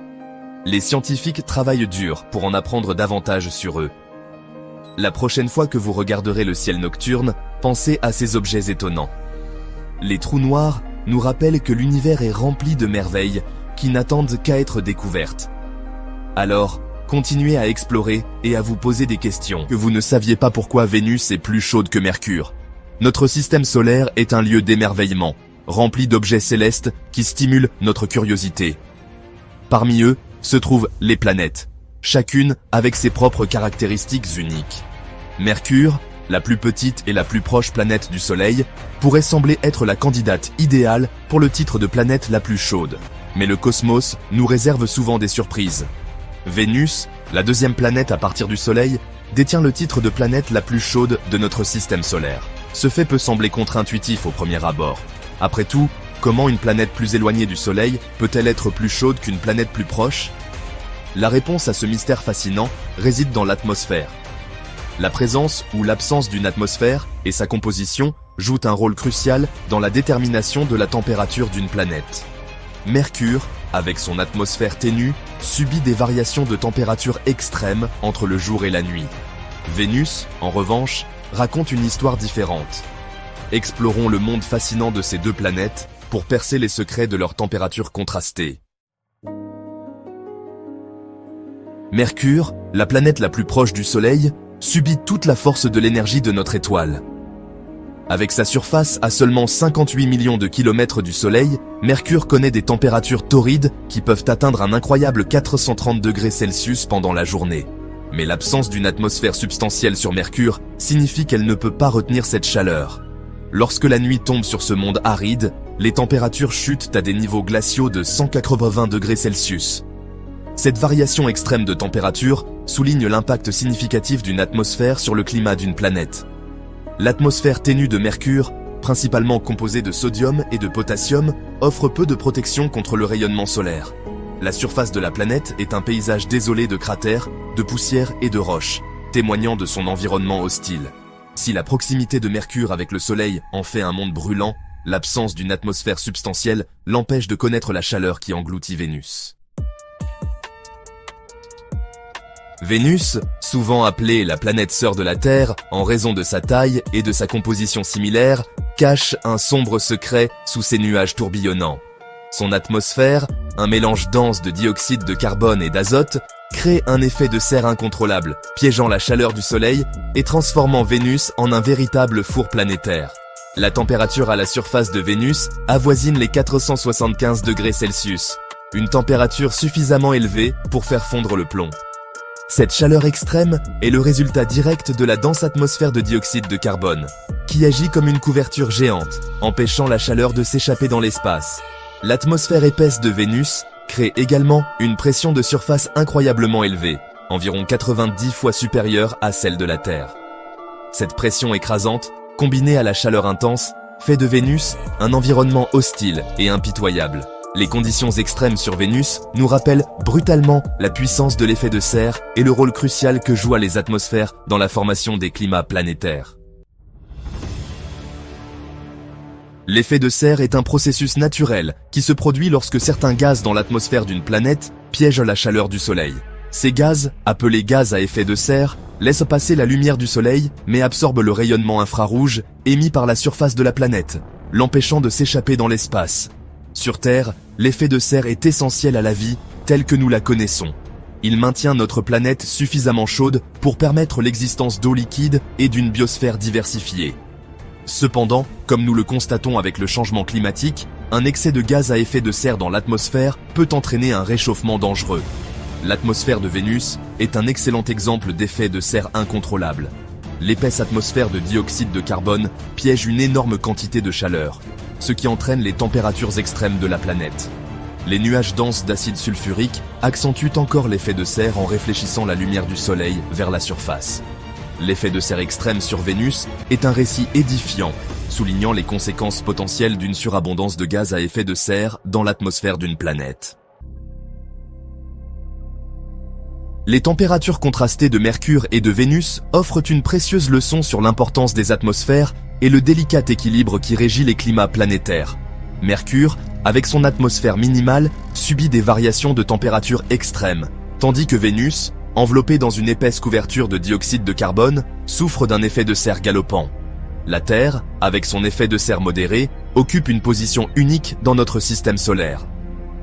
Les scientifiques travaillent dur pour en apprendre davantage sur eux. La prochaine fois que vous regarderez le ciel nocturne, pensez à ces objets étonnants. Les trous noirs nous rappellent que l'univers est rempli de merveilles qui n'attendent qu'à être découvertes. Alors, continuez à explorer et à vous poser des questions. Que vous ne saviez pas pourquoi Vénus est plus chaude que Mercure. Notre système solaire est un lieu d'émerveillement, rempli d'objets célestes qui stimulent notre curiosité. Parmi eux se trouvent les planètes, chacune avec ses propres caractéristiques uniques. Mercure, la plus petite et la plus proche planète du Soleil, pourrait sembler être la candidate idéale pour le titre de planète la plus chaude. Mais le cosmos nous réserve souvent des surprises. Vénus, la deuxième planète à partir du Soleil, détient le titre de planète la plus chaude de notre système solaire. Ce fait peut sembler contre-intuitif au premier abord. Après tout, comment une planète plus éloignée du Soleil peut-elle être plus chaude qu'une planète plus proche? La réponse à ce mystère fascinant réside dans l'atmosphère. La présence ou l'absence d'une atmosphère et sa composition jouent un rôle crucial dans la détermination de la température d'une planète. Mercure, avec son atmosphère ténue, subit des variations de température extrêmes entre le jour et la nuit. Vénus, en revanche, raconte une histoire différente. Explorons le monde fascinant de ces deux planètes pour percer les secrets de leur température contrastée. Mercure, la planète la plus proche du Soleil, subit toute la force de l'énergie de notre étoile. Avec sa surface à seulement 58 millions de kilomètres du Soleil, Mercure connaît des températures torrides qui peuvent atteindre un incroyable 430 degrés Celsius pendant la journée. Mais l'absence d'une atmosphère substantielle sur Mercure signifie qu'elle ne peut pas retenir cette chaleur. Lorsque la nuit tombe sur ce monde aride, les températures chutent à des niveaux glaciaux de 180 degrés Celsius. Cette variation extrême de température souligne l'impact significatif d'une atmosphère sur le climat d'une planète. L'atmosphère ténue de Mercure, principalement composée de sodium et de potassium, offre peu de protection contre le rayonnement solaire. La surface de la planète est un paysage désolé de cratères, de poussière et de roches, témoignant de son environnement hostile. Si la proximité de Mercure avec le Soleil en fait un monde brûlant, l'absence d'une atmosphère substantielle l'empêche de connaître la chaleur qui engloutit Vénus. Vénus, souvent appelée la planète sœur de la Terre en raison de sa taille et de sa composition similaire, cache un sombre secret sous ses nuages tourbillonnants. Son atmosphère, un mélange dense de dioxyde de carbone et d'azote, crée un effet de serre incontrôlable, piégeant la chaleur du Soleil et transformant Vénus en un véritable four planétaire. La température à la surface de Vénus avoisine les 475 degrés Celsius, une température suffisamment élevée pour faire fondre le plomb. Cette chaleur extrême est le résultat direct de la dense atmosphère de dioxyde de carbone, qui agit comme une couverture géante, empêchant la chaleur de s'échapper dans l'espace. L'atmosphère épaisse de Vénus crée également une pression de surface incroyablement élevée, environ 90 fois supérieure à celle de la Terre. Cette pression écrasante, combinée à la chaleur intense, fait de Vénus un environnement hostile et impitoyable. Les conditions extrêmes sur Vénus nous rappellent brutalement la puissance de l'effet de serre et le rôle crucial que jouent les atmosphères dans la formation des climats planétaires. L'effet de serre est un processus naturel qui se produit lorsque certains gaz dans l'atmosphère d'une planète piègent la chaleur du Soleil. Ces gaz, appelés gaz à effet de serre, laissent passer la lumière du Soleil mais absorbent le rayonnement infrarouge émis par la surface de la planète, l'empêchant de s'échapper dans l'espace. Sur Terre, l'effet de serre est essentiel à la vie telle que nous la connaissons. Il maintient notre planète suffisamment chaude pour permettre l'existence d'eau liquide et d'une biosphère diversifiée. Cependant, comme nous le constatons avec le changement climatique, un excès de gaz à effet de serre dans l'atmosphère peut entraîner un réchauffement dangereux. L'atmosphère de Vénus est un excellent exemple d'effet de serre incontrôlable. L'épaisse atmosphère de dioxyde de carbone piège une énorme quantité de chaleur, ce qui entraîne les températures extrêmes de la planète. Les nuages denses d'acide sulfurique accentuent encore l'effet de serre en réfléchissant la lumière du Soleil vers la surface. L'effet de serre extrême sur Vénus est un récit édifiant, soulignant les conséquences potentielles d'une surabondance de gaz à effet de serre dans l'atmosphère d'une planète. Les températures contrastées de Mercure et de Vénus offrent une précieuse leçon sur l'importance des atmosphères et le délicat équilibre qui régit les climats planétaires. Mercure, avec son atmosphère minimale, subit des variations de température extrêmes, tandis que Vénus, enveloppée dans une épaisse couverture de dioxyde de carbone, souffre d'un effet de serre galopant. La Terre, avec son effet de serre modéré, occupe une position unique dans notre système solaire.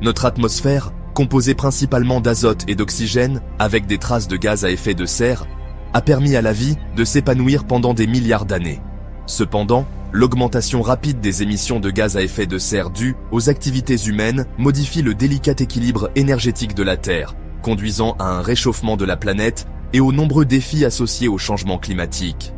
Notre atmosphère, composée principalement d'azote et d'oxygène, avec des traces de gaz à effet de serre, a permis à la vie de s'épanouir pendant des milliards d'années. Cependant, l'augmentation rapide des émissions de gaz à effet de serre dues aux activités humaines modifie le délicat équilibre énergétique de la Terre, conduisant à un réchauffement de la planète et aux nombreux défis associés au changement climatique.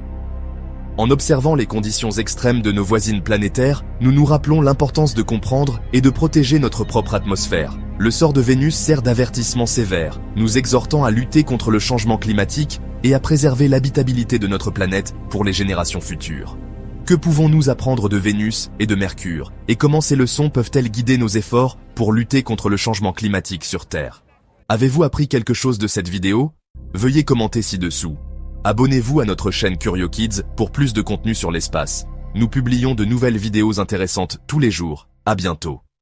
En observant les conditions extrêmes de nos voisines planétaires, nous nous rappelons l'importance de comprendre et de protéger notre propre atmosphère. Le sort de Vénus sert d'avertissement sévère, nous exhortant à lutter contre le changement climatique et à préserver l'habitabilité de notre planète pour les générations futures. Que pouvons-nous apprendre de Vénus et de Mercure, et comment ces leçons peuvent-elles guider nos efforts pour lutter contre le changement climatique sur Terre? Avez-vous appris quelque chose de cette vidéo? Veuillez commenter ci-dessous. Abonnez-vous à notre chaîne CurioKids pour plus de contenu sur l'espace. Nous publions de nouvelles vidéos intéressantes tous les jours. À bientôt.